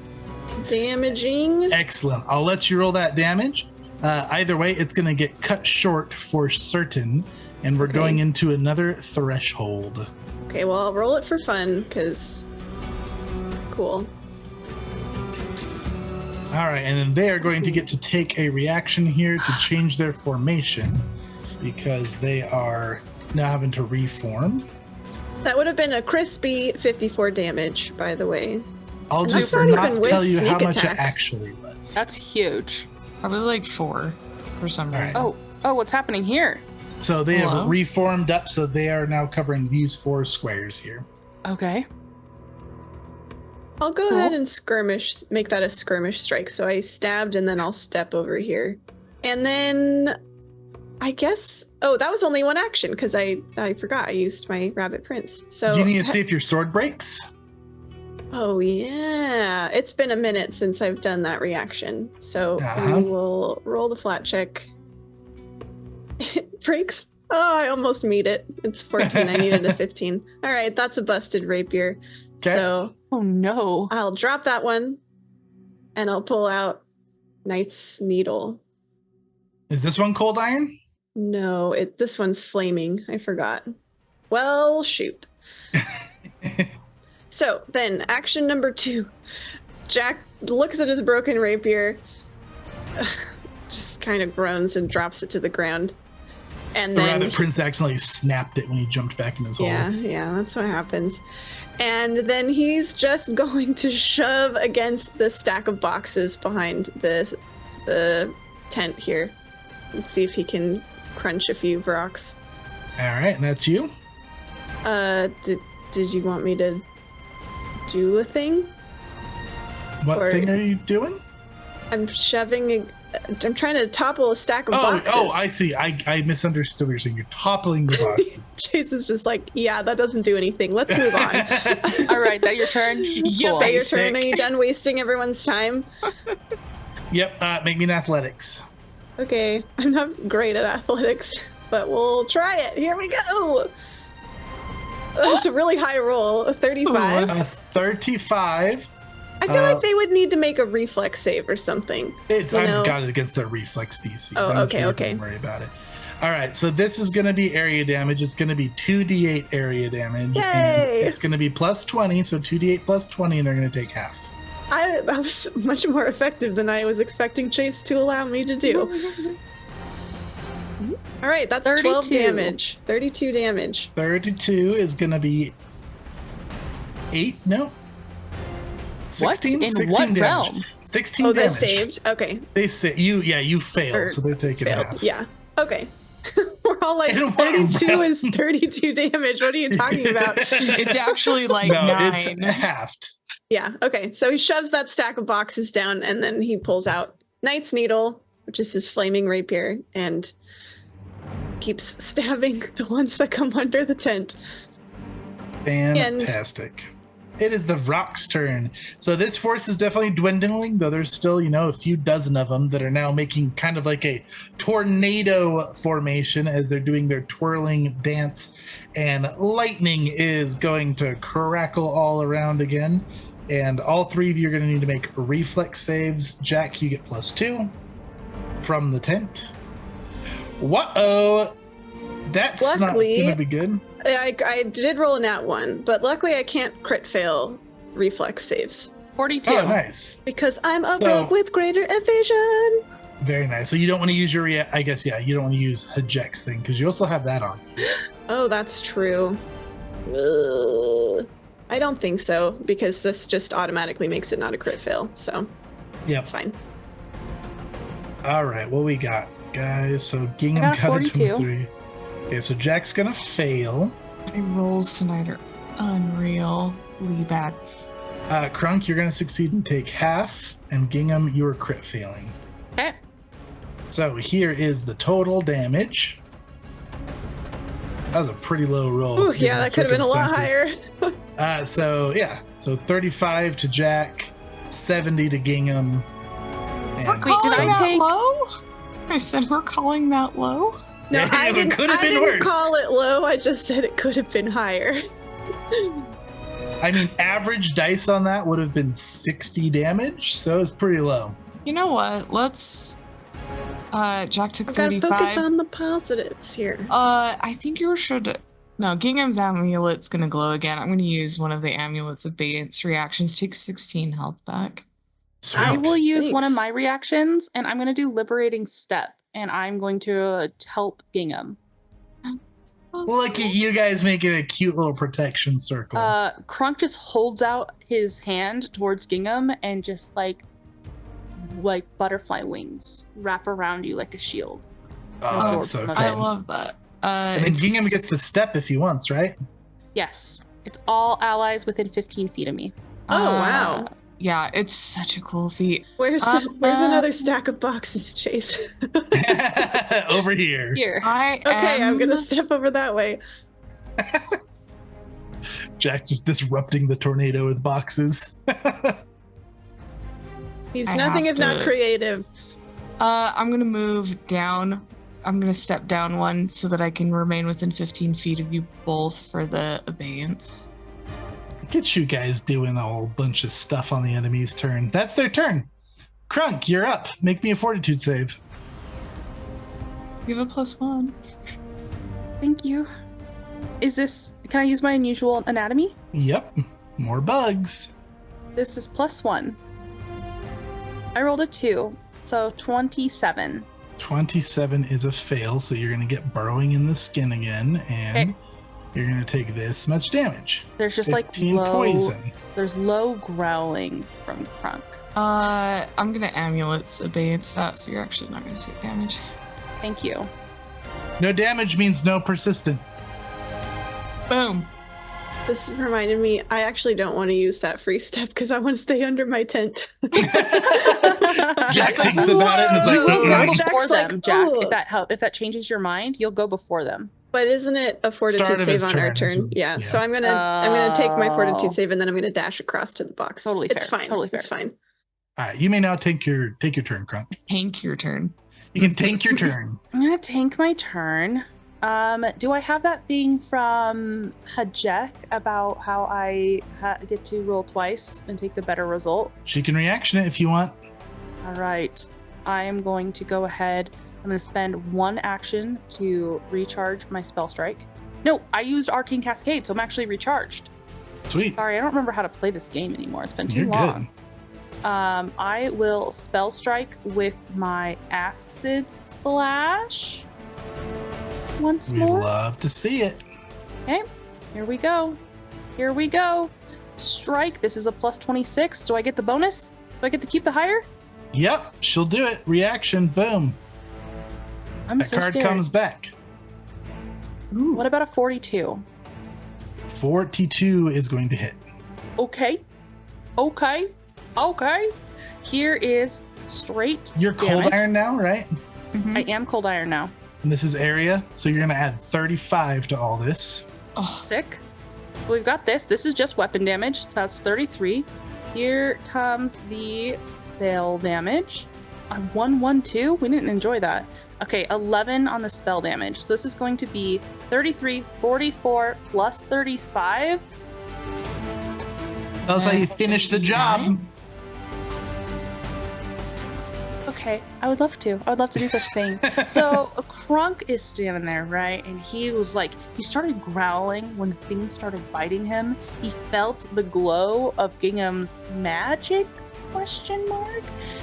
damaging. Excellent. I'll let you roll that damage. Either way, it's gonna get cut short for certain, and we're going into another threshold. Okay, well, I'll roll it for fun because cool. All right, and then they are going to get to take a reaction here to change their formation because they are now having to reform. That would have been a crispy 54 damage, by the way. I'll just not tell you how much it actually was. That's huge. Probably like 4 for some reason. Right. Oh, what's happening here? So they have reformed up, so they are now covering these 4 squares here. Okay. I'll go ahead and skirmish, make that a skirmish strike. So I stabbed and then I'll step over here. And then I guess, that was only one action because I forgot I used my rabbit prince. So do you need to see if your sword breaks? Oh yeah, it's been a minute since I've done that reaction. So we will roll the flat check. It breaks. Oh, I almost meet it. It's 14. I needed a 15. All right, that's a busted rapier. Okay. So oh no, I'll drop that one, and I'll pull out Knight's Needle. Is this one cold iron? No, this one's flaming. I forgot. Well, shoot. So then, action number 2. Jack looks at his broken rapier, just kind of groans and drops it to the ground. And then Rabbit Prince accidentally snapped it when he jumped back in his hole. Yeah, that's what happens. And then he's just going to shove against the stack of boxes behind the tent here. Let's see if he can crunch a few vrocs. All right, and that's you? Did you want me to do a thing? What thing are you doing? I'm shoving I'm trying to topple a stack of boxes. Oh, I see. I misunderstood what you're saying. You're toppling the boxes. Chase is just like, yeah, that doesn't do anything. Let's move on. All right, that your turn? Yes, that your turn. Are you done wasting everyone's time? Yep, make me an athletics. Okay, I'm not great at athletics, but we'll try it. Here we go. It's a really high roll, a 35. 35. I feel like they would need to make a reflex save or something. I've got it against their reflex DC. Oh, okay. Don't worry about it. All right, so this is going to be area damage. It's going to be 2d8 area damage. Yay! And it's going to be plus 20, so 2d8 plus 20, and they're going to take half. That was much more effective than I was expecting Chase to allow me to do. All right, that's 32. 12 damage. 32 damage. 32 is going to be 16? What? In 16 what damage. realm? 16 damage. damage. They saved? Okay. They say you failed, so they're taking half. Yeah. Okay. We're all like, 32 is 32 damage. What are you talking about? It's actually like 9. It's halved. Yeah. Okay. So he shoves that stack of boxes down and then he pulls out Knight's Needle, which is his flaming rapier, and keeps stabbing the ones that come under the tent. Fantastic. It is the Vroc's turn. So this force is definitely dwindling, though there's still, a few dozen of them that are now making kind of like a tornado formation as they're doing their twirling dance. And lightning is going to crackle all around again. And all 3 of you are going to need to make reflex saves. Jack, you get plus 2 from the tent. Whoa! That's luckily, not going to be good. I did roll a nat 1, but luckily I can't crit fail reflex saves. 42. Oh, nice. Because I'm a rogue with greater evasion. Very nice. So you don't want to use your, you don't want to use Hajek's thing, because you also have that on you. Oh, that's true. I don't think so, because this just automatically makes it not a crit fail, so yeah, it's fine. All right, what we got, guys? So Gingham got 42. it to 3. Okay, so Jack's gonna fail. My rolls tonight are unreally bad. Krunk, you're going to succeed and take half, and Gingham, you are crit failing. Okay. So here is the total damage. That was a pretty low roll. Ooh, given yeah, the that could have been a lot circumstances. higher. So 35 to Jack, 70 to Gingham. We're And Wait, did calling I that take- low? I said we're calling that low? No, Yeah, I it didn't, could have I been didn't worse. call it low. I just said it could have been higher. I mean, average dice on that would have been 60 damage, so it's pretty low. You know what? Let's. Jack took We gotta 35. focus on the positives here. I think you should. No, Gingham's amulet's gonna glow again. I'm gonna use one of the amulet's abeyance reactions. Take 16 health back. Sweet. I will use one of Thanks. my reactions, and I'm going to do Liberating Step, and I'm going to help Gingham. Look at you guys making a cute little protection circle. Krunk just holds out his hand towards Gingham and just like butterfly wings wrap around you like a shield. Oh, absorb that's so some of cool. it. I love that. And then Gingham gets to step if he wants, right? Yes, it's all allies within 15 feet of me. Oh, wow. Yeah, it's such a cool feat. Where's another stack of boxes, Chase? Over here. Here. I'm gonna step over that way. Jack just disrupting the tornado with boxes. He's I nothing have if not to- creative. I'm gonna move down. I'm gonna step down one so that I can remain within 15 feet of you both for the abeyance. Look at you guys doing a whole bunch of stuff on the enemy's turn. That's their turn. Krunk, you're up. Make me a fortitude save. You have a +1. Thank you. Can I use my unusual anatomy? Yep. More bugs. This is +1. I rolled a 2, so 27. 27 is a fail, so you're going to get burrowing in the skin again, and Okay. you're going to take this much damage. There's just like 15 low poison. There's low growling from Krunk. I'm gonna amulets abeyance that, so you're actually not gonna take damage. Thank you. No damage means no persistent. Boom. This reminded me, I actually don't want to use that free step because I want to stay under my tent. Jack thinks about it and is like, You will go "Mm-mm." Jack's before like, them, Jack. "Ugh." If that changes your mind, you'll go before them. But isn't it a fortitude Start of save his on our turn, turn? yeah. So I'm gonna take my Oh. fortitude save and then I'm gonna dash across to the box. Totally It's fair, fine. totally fair. It's fine. All right, you may now take your turn, Krunk. Tank your turn. You can tank your turn. I'm gonna tank my turn. Do I have that thing from Hajek about how I get to roll twice and take the better result? She can reaction it if you want. All right. I am going to go ahead. I'm going to spend one action to recharge my spell strike. No, I used Arcane Cascade, so I'm actually recharged. Sweet. Sorry, I don't remember how to play this game anymore. It's been too You're long. I will spell strike with my acid splash once We'd more. love to see it. Okay, here we go. Here we go. Strike. This is a +26. Do I get the bonus? Do I get to keep the higher? Yep, she'll do it. Reaction, boom. I'm That so card scared. comes back. What about a 42? 42 is going to hit. Okay. Okay. Okay. Here is straight. You're cold damage. iron now, right? Mhm. I am cold iron now. And this is area, so you're going to add 35 to all this. Oh, Sick. We've got this. This is just weapon damage. So that's 33. Here comes the spell damage. 112. We didn't enjoy that. Okay, 11 on the spell damage. So this is going to be 33, 44 plus 35. That's how you finish the job. Nine? Okay, I would love to. I would love to do such a thing. So Krunk is standing there, right? And he was like, he started growling when things started biting him. He felt the glow of Gingham's magic, ?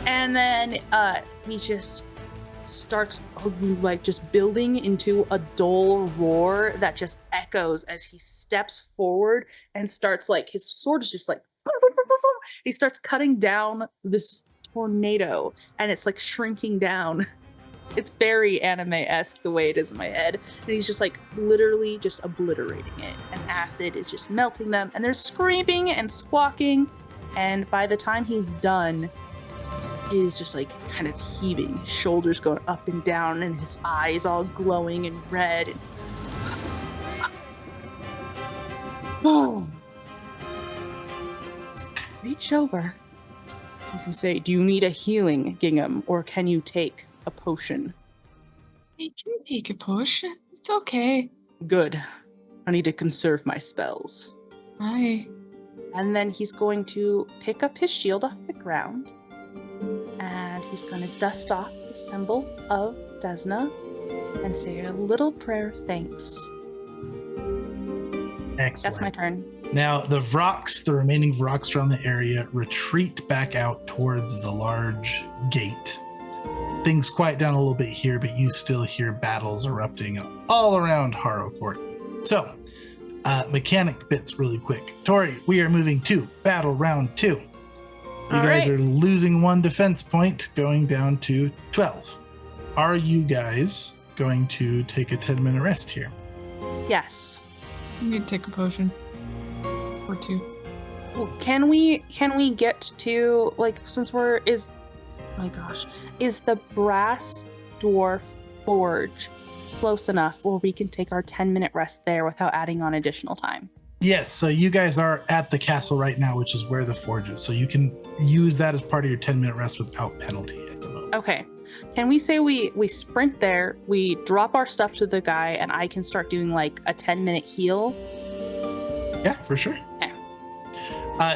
And then he just starts like just building into a dull roar that just echoes as he steps forward and starts like his sword is just like he starts cutting down this tornado and it's like shrinking down It's very anime-esque the way it is in my head. And he's just like literally just obliterating it. And acid is just melting them. And they're screaming and squawking. And by the time he's done, he's just like kind of heaving, his shoulders going up and down, and his eyes all glowing and red. And oh. Reach over. Does he say, do you need a healing, Gingham, or can you take a potion? I can take a potion. It's okay. Good. I need to conserve my spells. Aye. And then he's going to pick up his shield off the ground, and he's going to dust off the symbol of Desna and say a little prayer of thanks. Excellent. That's my turn. Now, the Vrocs, the remaining Vrocs around the area, retreat back out towards the large gate. Things quiet down a little bit here, but you still hear battles erupting all around Harrow Court. So, mechanic bits really quick. Tori, we are moving to battle round 2. You guys are losing 1 defense point, going down to 12. Are you guys going to take a 10-minute rest here? Yes. I need to take a potion. Or 2. Well, can we get to, like, since is the brass dwarf forge close enough where we can take our 10-minute rest there without adding on additional time? Yes, so you guys are at the castle right now, which is where the forge is. So you can use that as part of your 10-minute rest without penalty at the moment. Okay. Can we say we sprint there, we drop our stuff to the guy, and I can start doing like a 10-minute heal? Yeah, for sure. Okay.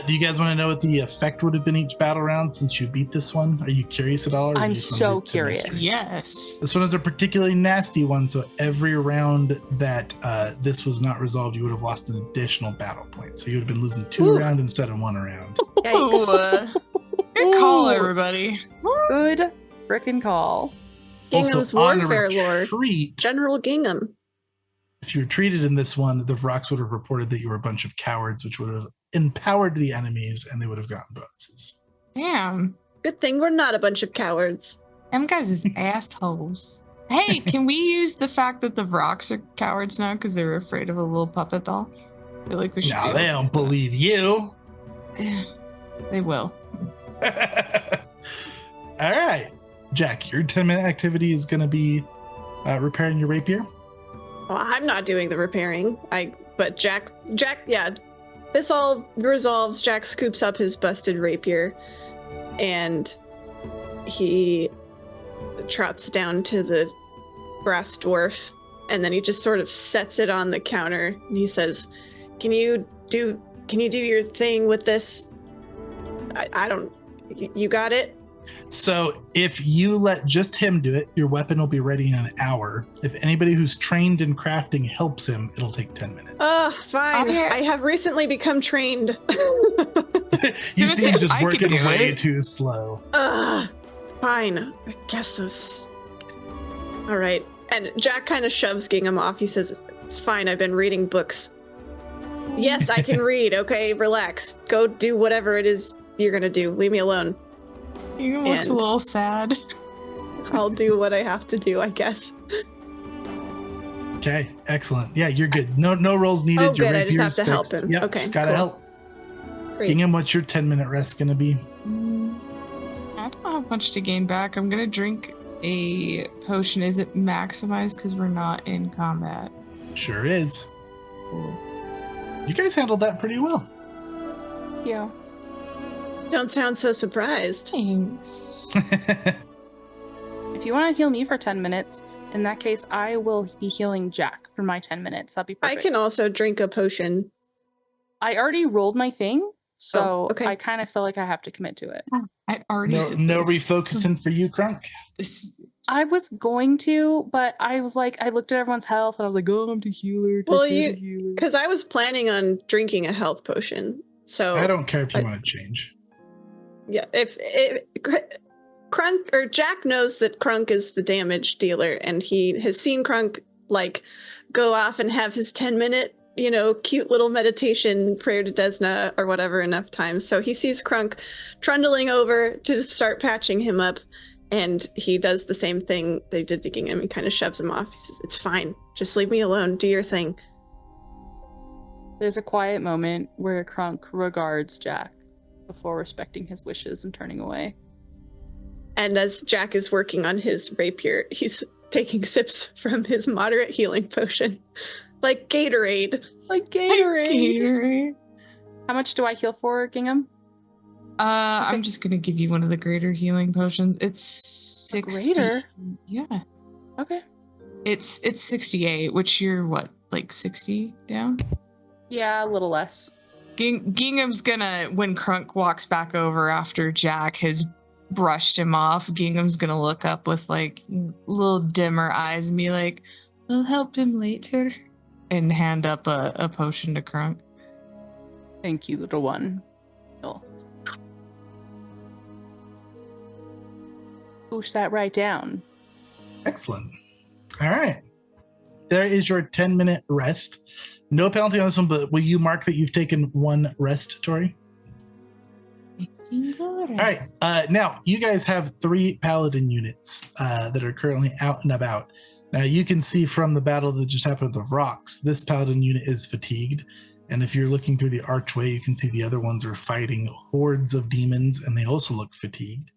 Do you guys want to know what the effect would have been each battle round since you beat this one? Are you curious at all? Or I'm you just wanna so leave it to curious. mystery? Yes. This one is a particularly nasty one, so every round that this was not resolved, you would have lost an additional battle point. So you would have been losing 2 rounds instead of 1 round. Yikes. Good call, everybody. Good frickin' call. Gingham's Also, on a warfare lord, retreat, General Gingham. if you retreated in this one, the Vrocs would have reported that you were a bunch of cowards, which would have empowered the enemies, and they would have gotten bonuses. Damn. Good thing we're not a bunch of cowards. Them guys is assholes. Hey, can we use the fact that the Vrocs are cowards now because they're afraid of a little puppet doll? I feel like we should No, do they don't believe you. They will. All right, Jack, your 10-minute activity is going to be repairing your rapier. Well, I'm not doing the repairing. But Jack, yeah. This all resolves. Jack scoops up his busted rapier, and he trots down to the brass dwarf, and then he just sort of sets it on the counter, and he says, "Can you do your thing with this? I don't. You got it." So if you let just him do it, your weapon will be ready in an hour. If anybody who's trained in crafting helps him, it'll take 10 minutes. Oh, fine. I have recently become trained. You seem just I could working do way it. too slow. Fine. I guess this. All right. And Jack kind of shoves Gingham off. He says, "It's fine. I've been reading books." Yes, I can read. Okay, relax. Go do whatever it is you're gonna do. Leave me alone. You looks a And- little sad. I'll do what I have to do, I guess. Okay, excellent. Yeah, you're good. No rolls needed. Oh, Your good. I just have rapier's to help fixed. him. Yep, Okay, just gotta cool. help. Great. Gingham, what's your 10-minute rest gonna be? I don't have much to gain back. I'm gonna drink a potion. Is it maximized because we're not in combat? Sure is. You guys handled that pretty well. Yeah. Don't sound so surprised. Thanks. If you want to heal me for 10 minutes, in that case, I will be healing Jack for my 10 minutes. That'd be I perfect. can also drink a potion. I already rolled my thing, so okay. I kind of feel like I have to commit to it. I already did no this. refocusing for you, Krunk. This- I was going to, but I was like, I looked at everyone's health and I was like, oh, I'm the healer. take Well, care of the healer. Because I was planning on drinking a health potion. So I don't care if you I- want to change. yeah, if Krunk or Jack knows that Krunk is the damage dealer, and he has seen Krunk like go off and have his 10-minute, cute little meditation prayer to Desna or whatever enough times. So he sees Krunk trundling over to start patching him up, And he does the same thing they did to Gingham and kind of shoves him off. He says, "It's fine. Just leave me alone. Do your thing." There's a quiet moment where Krunk regards Jack before respecting his wishes and turning away. And as Jack is working on his rapier, he's taking sips from his moderate healing potion. Like Gatorade. Like Gatorade. Gatorade. How much do I heal for, Gingham? I'm just gonna give you one of the greater healing potions. It's 60. Greater? Yeah. Okay. It's 68, which you're what, like 60 down? Yeah, a little less. Gingham's gonna, when Krunk walks back over after Jack has brushed him off, Gingham's gonna look up with like little dimmer eyes and be like, "We'll help him later," and hand up a potion to Krunk. Thank you, little one. Oh. Push that right down. Excellent. All right. There is your 10-minute rest. No penalty on this one, but will you mark that you've taken one rest, Tori? All right. Now, you guys have 3 paladin units that are currently out and about. Now, you can see from the battle that just happened with the Vrocs, this paladin unit is fatigued. And if you're looking through the archway, you can see the other ones are fighting hordes of demons, and they also look fatigued.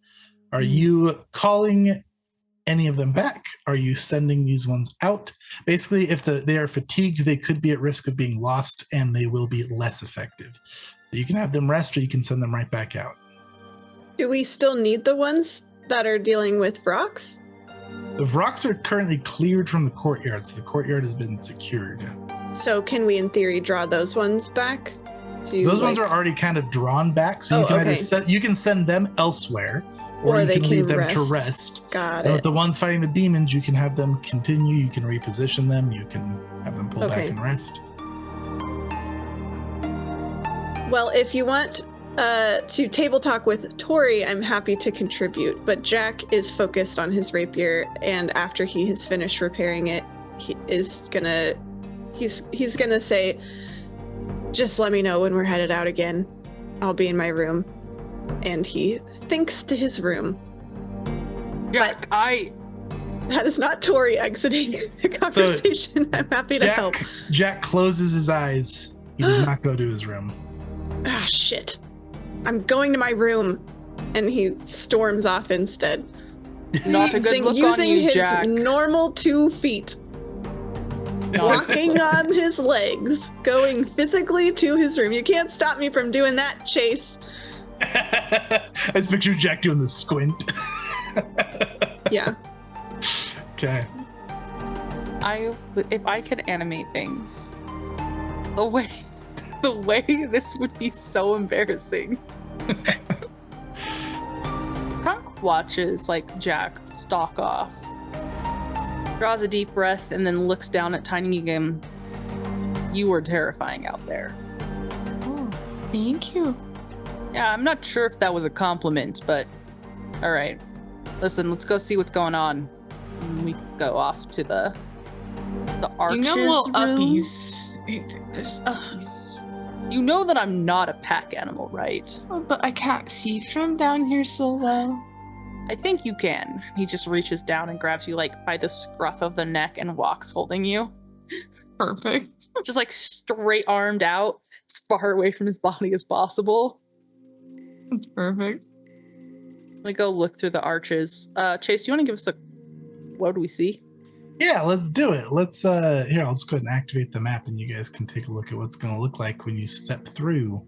Are you calling any of them back? Are you sending these ones out? Basically, if they are fatigued, they could be at risk of being lost, and they will be less effective. So you can have them rest, or you can send them right back out. Do we still need the ones that are dealing with Vrocs? The Vrocs are currently cleared from the courtyard, so the courtyard has been secured. So can we, in theory, draw those ones back? Those ones are already kind of drawn back, so you can either you can send them elsewhere, or you can leave them to rest. Got and it. with the ones fighting the demons, you can have them continue, you can reposition them, you can have them pull back and rest. Well, if you want to table talk with Tori, I'm happy to contribute, but Jack is focused on his rapier, and after he has finished repairing it, he's gonna say, "Just let me know when we're headed out again. I'll be in my room." And he thinks to his room. Jack, That is not Tori exiting the conversation. I'm happy to help. Jack closes his eyes. He does not go to his room. Ah, shit. I'm going to my room. And he storms off instead. Not a good look using on you, his Jack. normal 2 feet. Walking on his legs, going physically to his room. You can't stop me from doing that, Chase. I just picture Jack doing the squint. Yeah. Okay. If I could animate things, the way this would be so embarrassing. Krunk watches like Jack stalk off, draws a deep breath, and then looks down at Tiny Gingham. You were terrifying out there. Oh, thank you. Yeah, I'm not sure if that was a compliment, but all right. Listen, let's go see what's going on. And we go off to the arches room. Uppies. You know that I'm not a pack animal, right? Oh, but I can't see from down here so well. I think you can. He just reaches down and grabs you like by the scruff of the neck and walks holding you. Perfect. Just like straight armed out, as far away from his body as possible. That's perfect. We go look through the arches. Chase, do you want to give us a... What do we see? Yeah, let's do it. Let's here, I'll just go ahead and activate the map and you guys can take a look at what's gonna look like when you step through.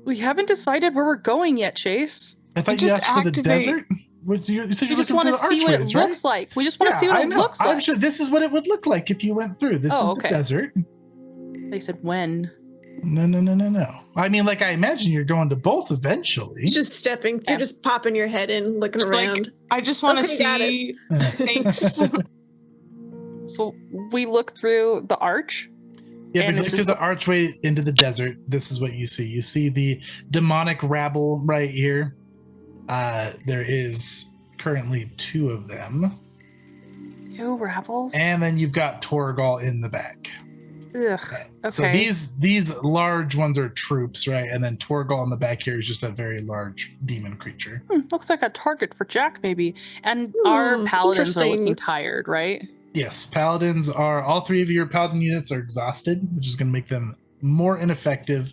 We haven't decided where we're going yet, Chase. I thought you asked for the desert? You said We you're just looking want for to the see what it archways, right? looks like. We just want to see what it looks like. I'm sure this is what it would look like if you went through. This is the desert. They said when. No. I mean, like, I imagine you're going to both eventually. Just stepping through, just popping your head in, looking Just around. like, I just want to see. Thanks. So we look through the arch. Yeah, and if you look through the archway into the desert, this is what you see. You see the demonic rabble right here. There is currently 2 of them. 2 rabbles? And then you've got Torgal in the back. Ugh. Okay. So these large ones are troops, right? And then Torgal on the back here is just a very large demon creature. Looks like a target for Jack, maybe. And our paladins are looking interesting. tired, right? Yes, paladins are, all three of your paladin units are exhausted, which is going to make them more ineffective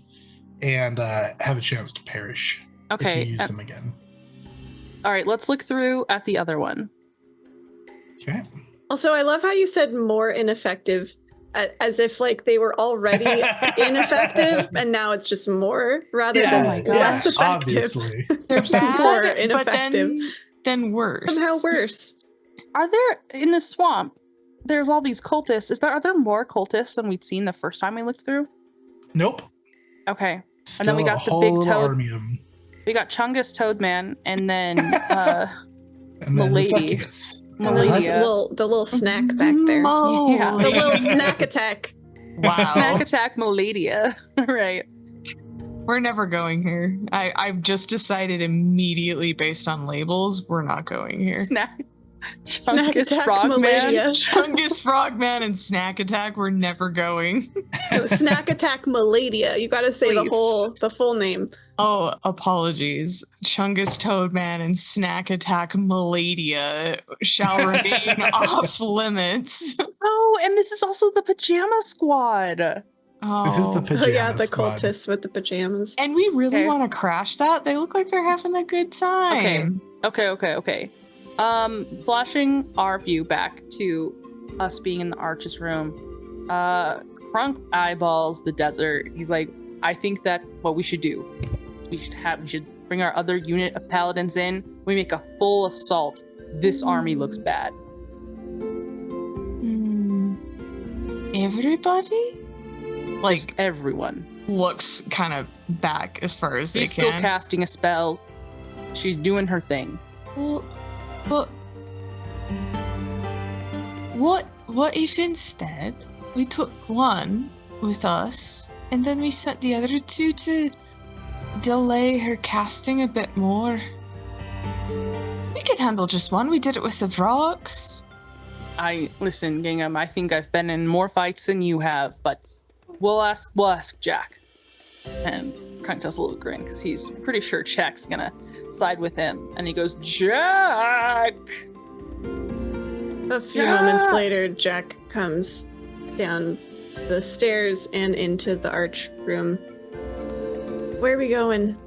and have a chance to perish if you use them again. All right, let's look through at the other one. Okay. Also, I love how you said more ineffective, as if like they were already ineffective, and now it's just more rather than less effective. Obviously. They're bad, more but ineffective. then worse. Somehow worse. Are there, in the swamp, there's all these cultists. Are there more cultists than we'd seen the first time we looked through? Nope. Okay. Still and then we got the big toad. Army of them. We got Chungus Toadman, and then And then the Milady. succubus. Maladia. The little snack back there. Yeah. The little snack attack. Wow. Snack attack Maladia. Right. We're never going here. I've just decided immediately based on labels, we're not going here. Snack Chungus Chungus Frogman. Maladia. Chungus Frogman and Snack Attack, we're never going. No, snack attack Maladia. You got to say the full name. Oh, apologies. Chungus Toadman and Snack Attack Maladia shall remain off limits. Oh, and this is also the pajama squad. Oh. This is the pajama Oh yeah, the squad. cultists with the pajamas. And we really Okay. want to crash that? They look like they're having a good time. Okay. Flashing our view back to us being in the Arch's room. Krunk eyeballs the desert. He's like, I think that what we should do is we should bring our other unit of paladins in. We make a full assault. This army looks bad. Everybody? Like, Just everyone. looks kind of back as far as they She's can. still casting a spell. She's doing her thing. Well, what if instead we took one with us and then we sent the other two to delay her casting a bit more? We could handle just one. We did it with the vrocs. Listen, Gingham, I think I've been in more fights than you have, but we'll ask Jack. And Krunk does a little grin because he's pretty sure Jack's gonna side with him. And he goes, Jack! A few moments later, Jack comes down the stairs and into the arch room. Where are we going?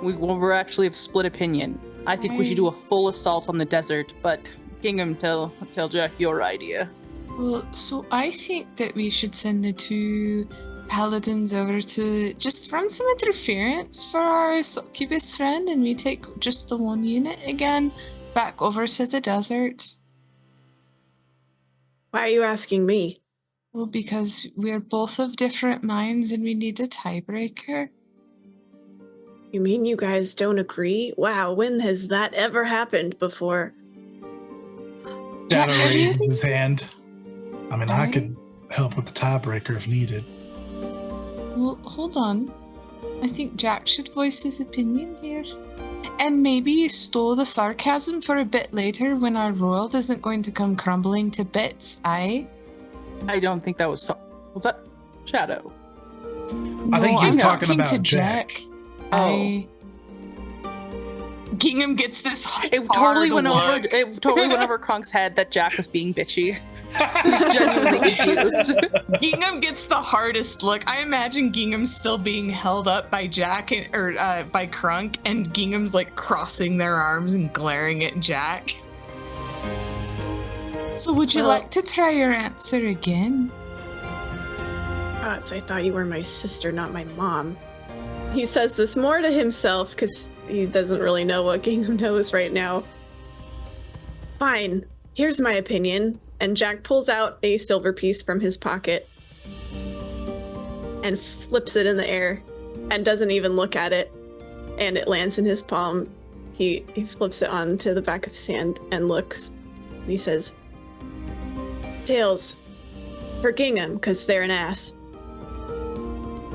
We're actually of split opinion. I think we should do a full assault on the desert, but Gingham, tell Jack your idea. Well, so I think that we should send the two paladins over to just run some interference for our succubus friend, and we take just the one unit again back over to the desert. Why are you asking me? Well, because we're both of different minds and we need a tiebreaker. You mean you guys don't agree? Wow, when has that ever happened before? Shadow Jack, raises his hand. I mean, I could help with the tiebreaker if needed. Well, hold on. I think Jack should voice his opinion here. And maybe stow the sarcasm for a bit later when our world isn't going to come crumbling to bits, aye? I don't think that was was that Shadow? I think he was talking about to Jack. Oh. Gingham gets this It totally went over Krunk's head that Jack was being bitchy. He's genuinely confused. Gingham gets the hardest look. I imagine Gingham still being held up by Jack by Krunk, and Gingham's like crossing their arms and glaring at Jack. So would you like to try your answer again? Gods, I thought you were my sister, not my mom. He says this more to himself because he doesn't really know what Gingham knows right now. Fine, here's my opinion. And Jack pulls out a silver piece from his pocket and flips it in the air and doesn't even look at it. And it lands in his palm. He flips it onto the back of his hand and looks. And he says, Tails, for Gingham, because they're an ass.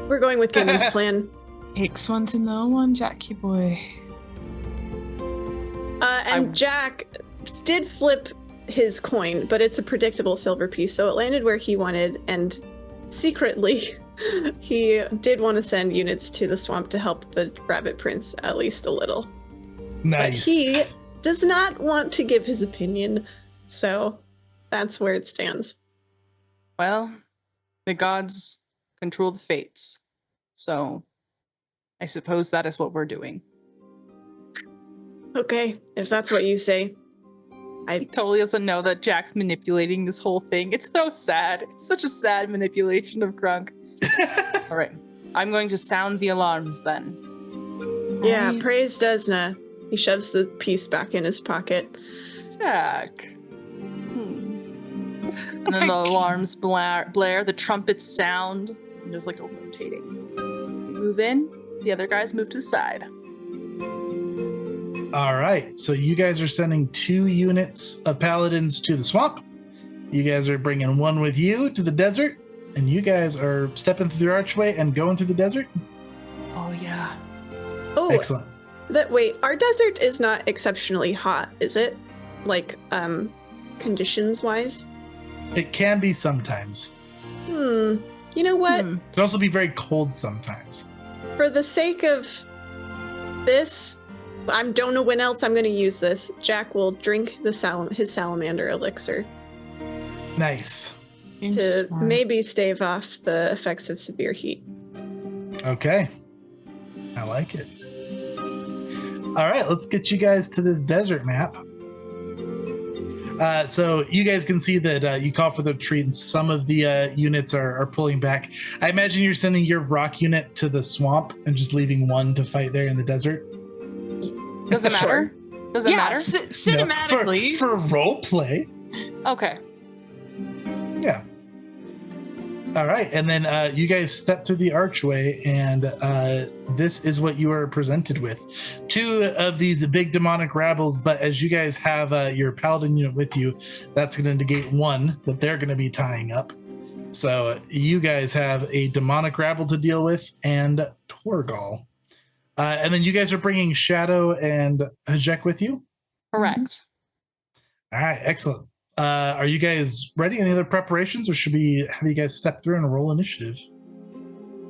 We're going with Gingham's plan. Takes one to know one, Jackie boy. Jack did flip his coin, but it's a predictable silver piece, so it landed where he wanted, and secretly, he did want to send units to the swamp to help the rabbit prince at least a little. Nice. But he does not want to give his opinion, so that's where it stands. Well, the gods control the fates. So I suppose that is what we're doing. Okay, if that's what you say. He totally doesn't know that Jack's manipulating this whole thing. It's so sad. It's such a sad manipulation of Krunk. All right. I'm going to sound the alarms then. Yeah, praise Desna. He shoves the piece back in his pocket. Jack. And then the alarms blare, the trumpets sound, and there's like a rotating. You move in, the other guys move to the side. All right, so you guys are sending 2 units of paladins to the swamp. You guys are bringing 1 with you to the desert, and you guys are stepping through the archway and going through the desert. Oh yeah. Oh, Excellent. Wait, our desert is not exceptionally hot, is it? Like, conditions-wise? It can be sometimes. You know what? It can also be very cold sometimes. For the sake of this, I don't know when else I'm going to use this. Jack will drink his salamander elixir Nice. to maybe stave off the effects of severe heat. Okay. I like it. All right, let's get you guys to this desert map. So you guys can see that you call for the retreat and some of the units are pulling back. I imagine you're sending your Vroc unit to the swamp and just leaving 1 to fight there in the desert. Does it matter? Does it matter? Cinematically. No, for role play. Okay. Yeah. All right, and then you guys step through the archway, and this is what you are presented with. 2 of these big demonic rabbles, but as you guys have your paladin unit with you, that's going to negate 1 that they're going to be tying up. So you guys have a demonic rabble to deal with and Torgal. And then you guys are bringing Shadow and Hajek with you? Correct. All right, excellent. Are you guys ready? Any other preparations, or should we have you guys step through and roll initiative?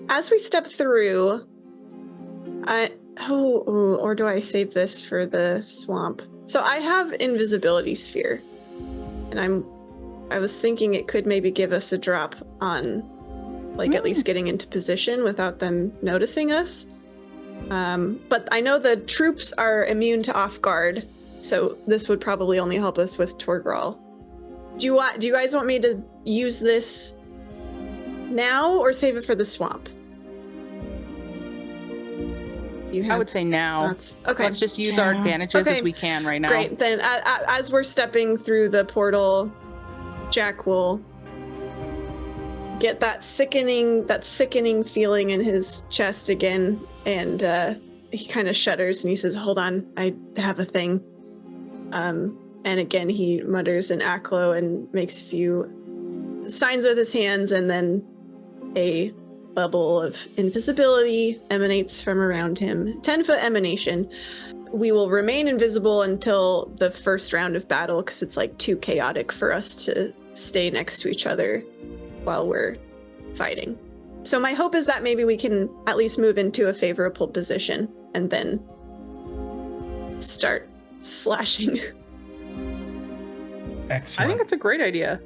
As we step through, or do I save this for the swamp? So I have invisibility sphere, and I was thinking it could maybe give us a drop on, like, at least getting into position without them noticing us. But I know the troops are immune to off guard, so this would probably only help us with Torgal. Do you guys want me to use this now or save it for the swamp? I would say now. Okay. Let's just use our advantages as we can right now. Great. Then as we're stepping through the portal, Jack will get that sickening feeling in his chest again, and he kind of shudders and he says, "Hold on, I have a thing." And again, he mutters an Aklo and makes a few signs with his hands, and then a bubble of invisibility emanates from around him. 10-foot emanation. We will remain invisible until the first round of battle because it's like too chaotic for us to stay next to each other while we're fighting. So my hope is that maybe we can at least move into a favorable position and then start slashing. Excellent. I think that's a great idea.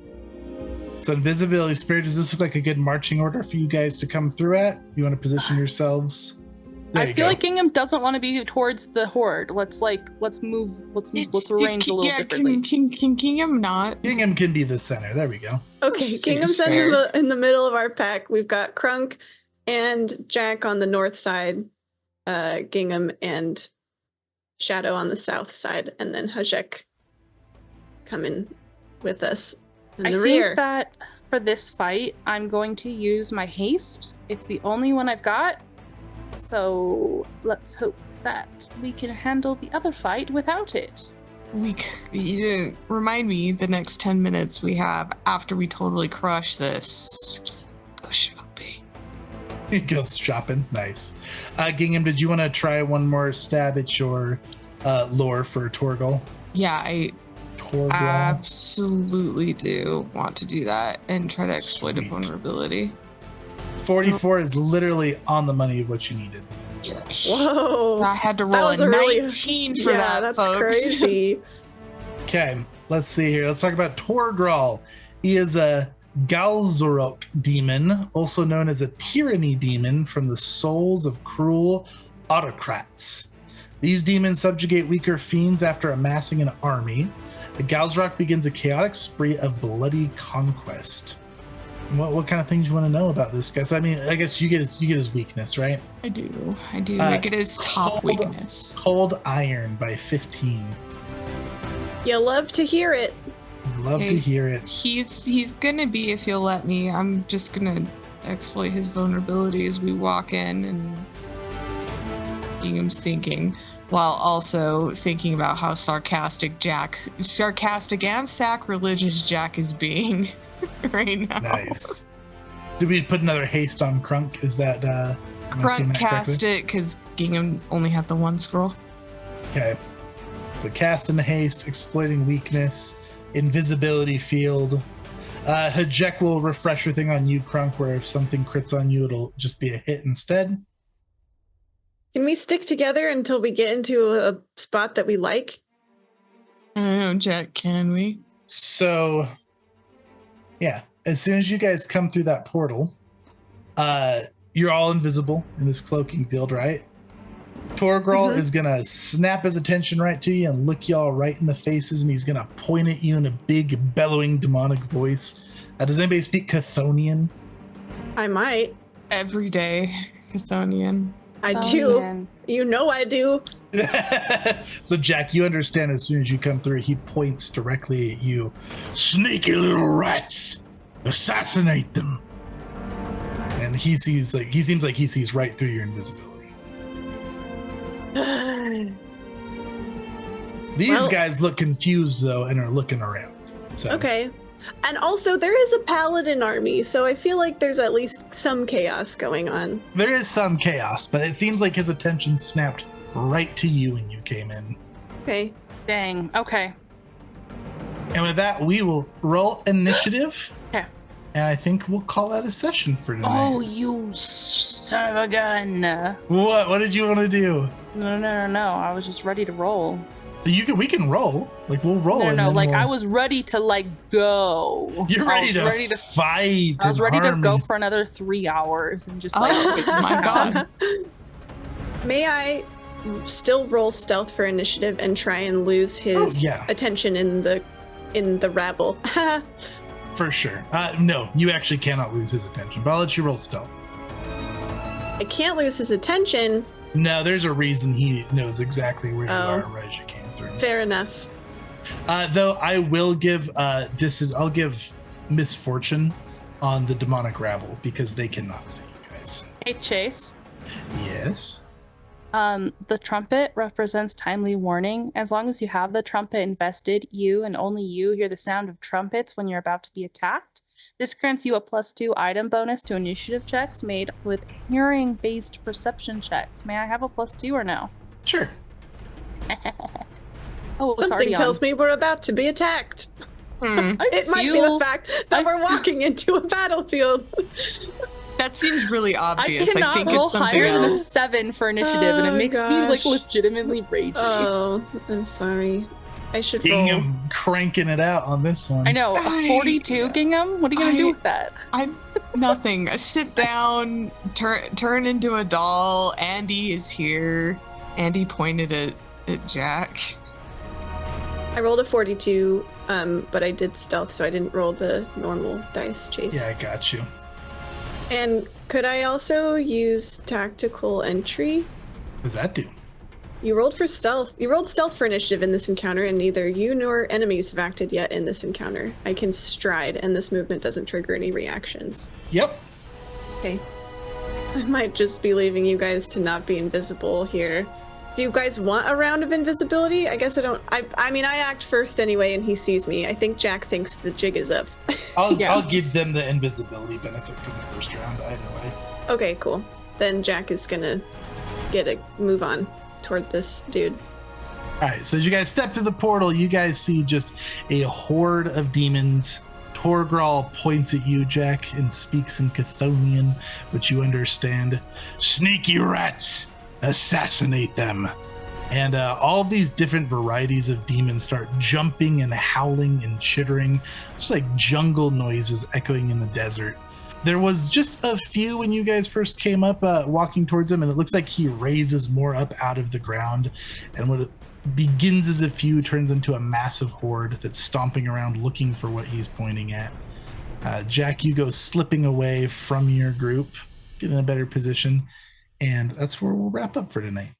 So invisibility spirit, does this look like a good marching order for you guys to come through at? You want to position yourselves? I feel like Gingham doesn't want to be towards the horde. Let's arrange a little differently. Can Gingham not? Gingham can be the center. There we go. Okay, Gingham's in the middle of our pack. We've got Krunk and Jack on the north side, Gingham and Shadow on the south side, and then Hajek coming with us in the rear. I think that for this fight, I'm going to use my haste. It's the only one I've got. So let's hope that we can handle the other fight without it. Remind me the next 10 minutes we have after we totally crush this. Go shopping. He goes shopping. Nice. Gingham, did you want to try one more stab at your lore for Torgal? Yeah, I absolutely do want to do that and try to exploit a vulnerability. 44 is literally on the money of what you needed. Whoa. I had to That roll was a a really- 19 for that, that's folks. crazy. Okay, let's see here. Let's talk about Torgral. He is a Galzorok demon, also known as a tyranny demon from the souls of cruel autocrats. These demons subjugate weaker fiends after amassing an army. The Galzorok begins a chaotic spree of bloody conquest. What kind of things you want to know about this guy? So, I mean, I guess you get his weakness, right? I do. I get his top cold- weakness. Cold Iron by 15. You love to hear it. Love to hear it. He's gonna be, if you'll let me, I'm just gonna exploit his vulnerability as we walk in, and Gingham's thinking, while also thinking about how sarcastic and sacrilegious Jack is being right now. Nice. Did we put another haste on Krunk? Is that am I seeing Krunk that cast correctly? it because Gingham only had the one scroll. Okay. So cast into haste, exploiting weakness, invisibility field. Hajek will refresh your thing on you, Krunk, where if something crits on you, it'll just be a hit instead. Can we stick together until we get into a spot that we like? I don't know, Jack, can we? So, yeah, as soon as you guys come through that portal, you're all invisible in this cloaking field, right? Torgral is gonna snap his attention right to you and look y'all right in the faces, and he's gonna point at you in a big, bellowing, demonic voice. Does anybody speak Chthonian? I might. Every day, Chthonian. I Oh, do. man. You know I do. So, Jack, you understand as soon as you come through, he points directly at you. Sneaky little rats! Assassinate them! And he seems like he sees right through your invisibility. These Well- guys look confused though and are looking around. So Okay. And also, there is a paladin army, so I feel like there's at least some chaos going on. there is some chaos, but it seems like his attention snapped right to you when you came in. Okay. Dang. Okay. And with that, we will roll initiative. Okay. And I think we'll call that a session for tonight. Oh, you son of a gun. No, What did you want to do? no. I was just ready to roll. We can roll. Like we'll roll. No, and no. then Like we'll- I was ready to go. You're I ready was to ready to fight. I was and ready to harm go and- for another 3 hours and just like. Oh, take my this God. down. May I still roll stealth for initiative and try and lose his yeah. attention in the rabble? For sure. No, you actually cannot lose his attention, but I'll let you roll stealth. I can't lose his attention. No, there's a reason he knows exactly where you Oh. are right as you came through. Fair enough. Though I will give I'll give misfortune on the demonic rabble because they cannot see you guys. Hey, Chase. Yes. The trumpet represents timely warning. As long as you have the trumpet invested, you and only you hear the sound of trumpets when you're about to be attacked. This grants you a +2 item bonus to initiative checks made with hearing-based perception checks. May I have a +2 or no? Sure. Oh, it's Something already tells on. me we're about to be attacked. Hmm. It might be the fact that I we're walking into a battlefield. That seems really I obvious. I cannot think roll it's something higher than a else. 7 for initiative, and it Oh, makes me like gosh. legitimately ragey. Oh, I'm sorry. I should roll. Gingham cranking it out on this one. I know, a I- 42 Gingham? What are you gonna do I- with that? I'm nothing. I sit down, turn into a doll. Andy is here. Andy pointed at Jack. I rolled a 42, but I did stealth, so I didn't roll the normal dice chase. Yeah, I got you. And could I also use tactical entry? What does that do? You rolled for stealth. You rolled stealth for initiative in this encounter, and neither you nor enemies have acted yet in this encounter. I can stride, and this movement doesn't trigger any reactions. Yep. Okay. I might just be leaving you guys to not be invisible here. Do you guys want a round of invisibility? I guess I don't. I mean, I act first anyway, and he sees me. I think Jack thinks the jig is up. I'll Yeah. give them the invisibility benefit for the first round either way. Okay, cool. Then Jack is gonna get a move on toward this dude. All right, so as you guys step to the portal, you guys see just a horde of demons. Torgral points at you, Jack, and speaks in Chthonian, which you understand. Sneaky rats! Assassinate them! And all of these different varieties of demons start jumping and howling and chittering, just like jungle noises echoing in the desert. There was just a few when you guys first came up walking towards him, and it looks like he raises more up out of the ground. And what it begins as a few turns into a massive horde that's stomping around looking for what he's pointing at. Jack, you go slipping away from your group, get in a better position, and that's where we'll wrap up for tonight.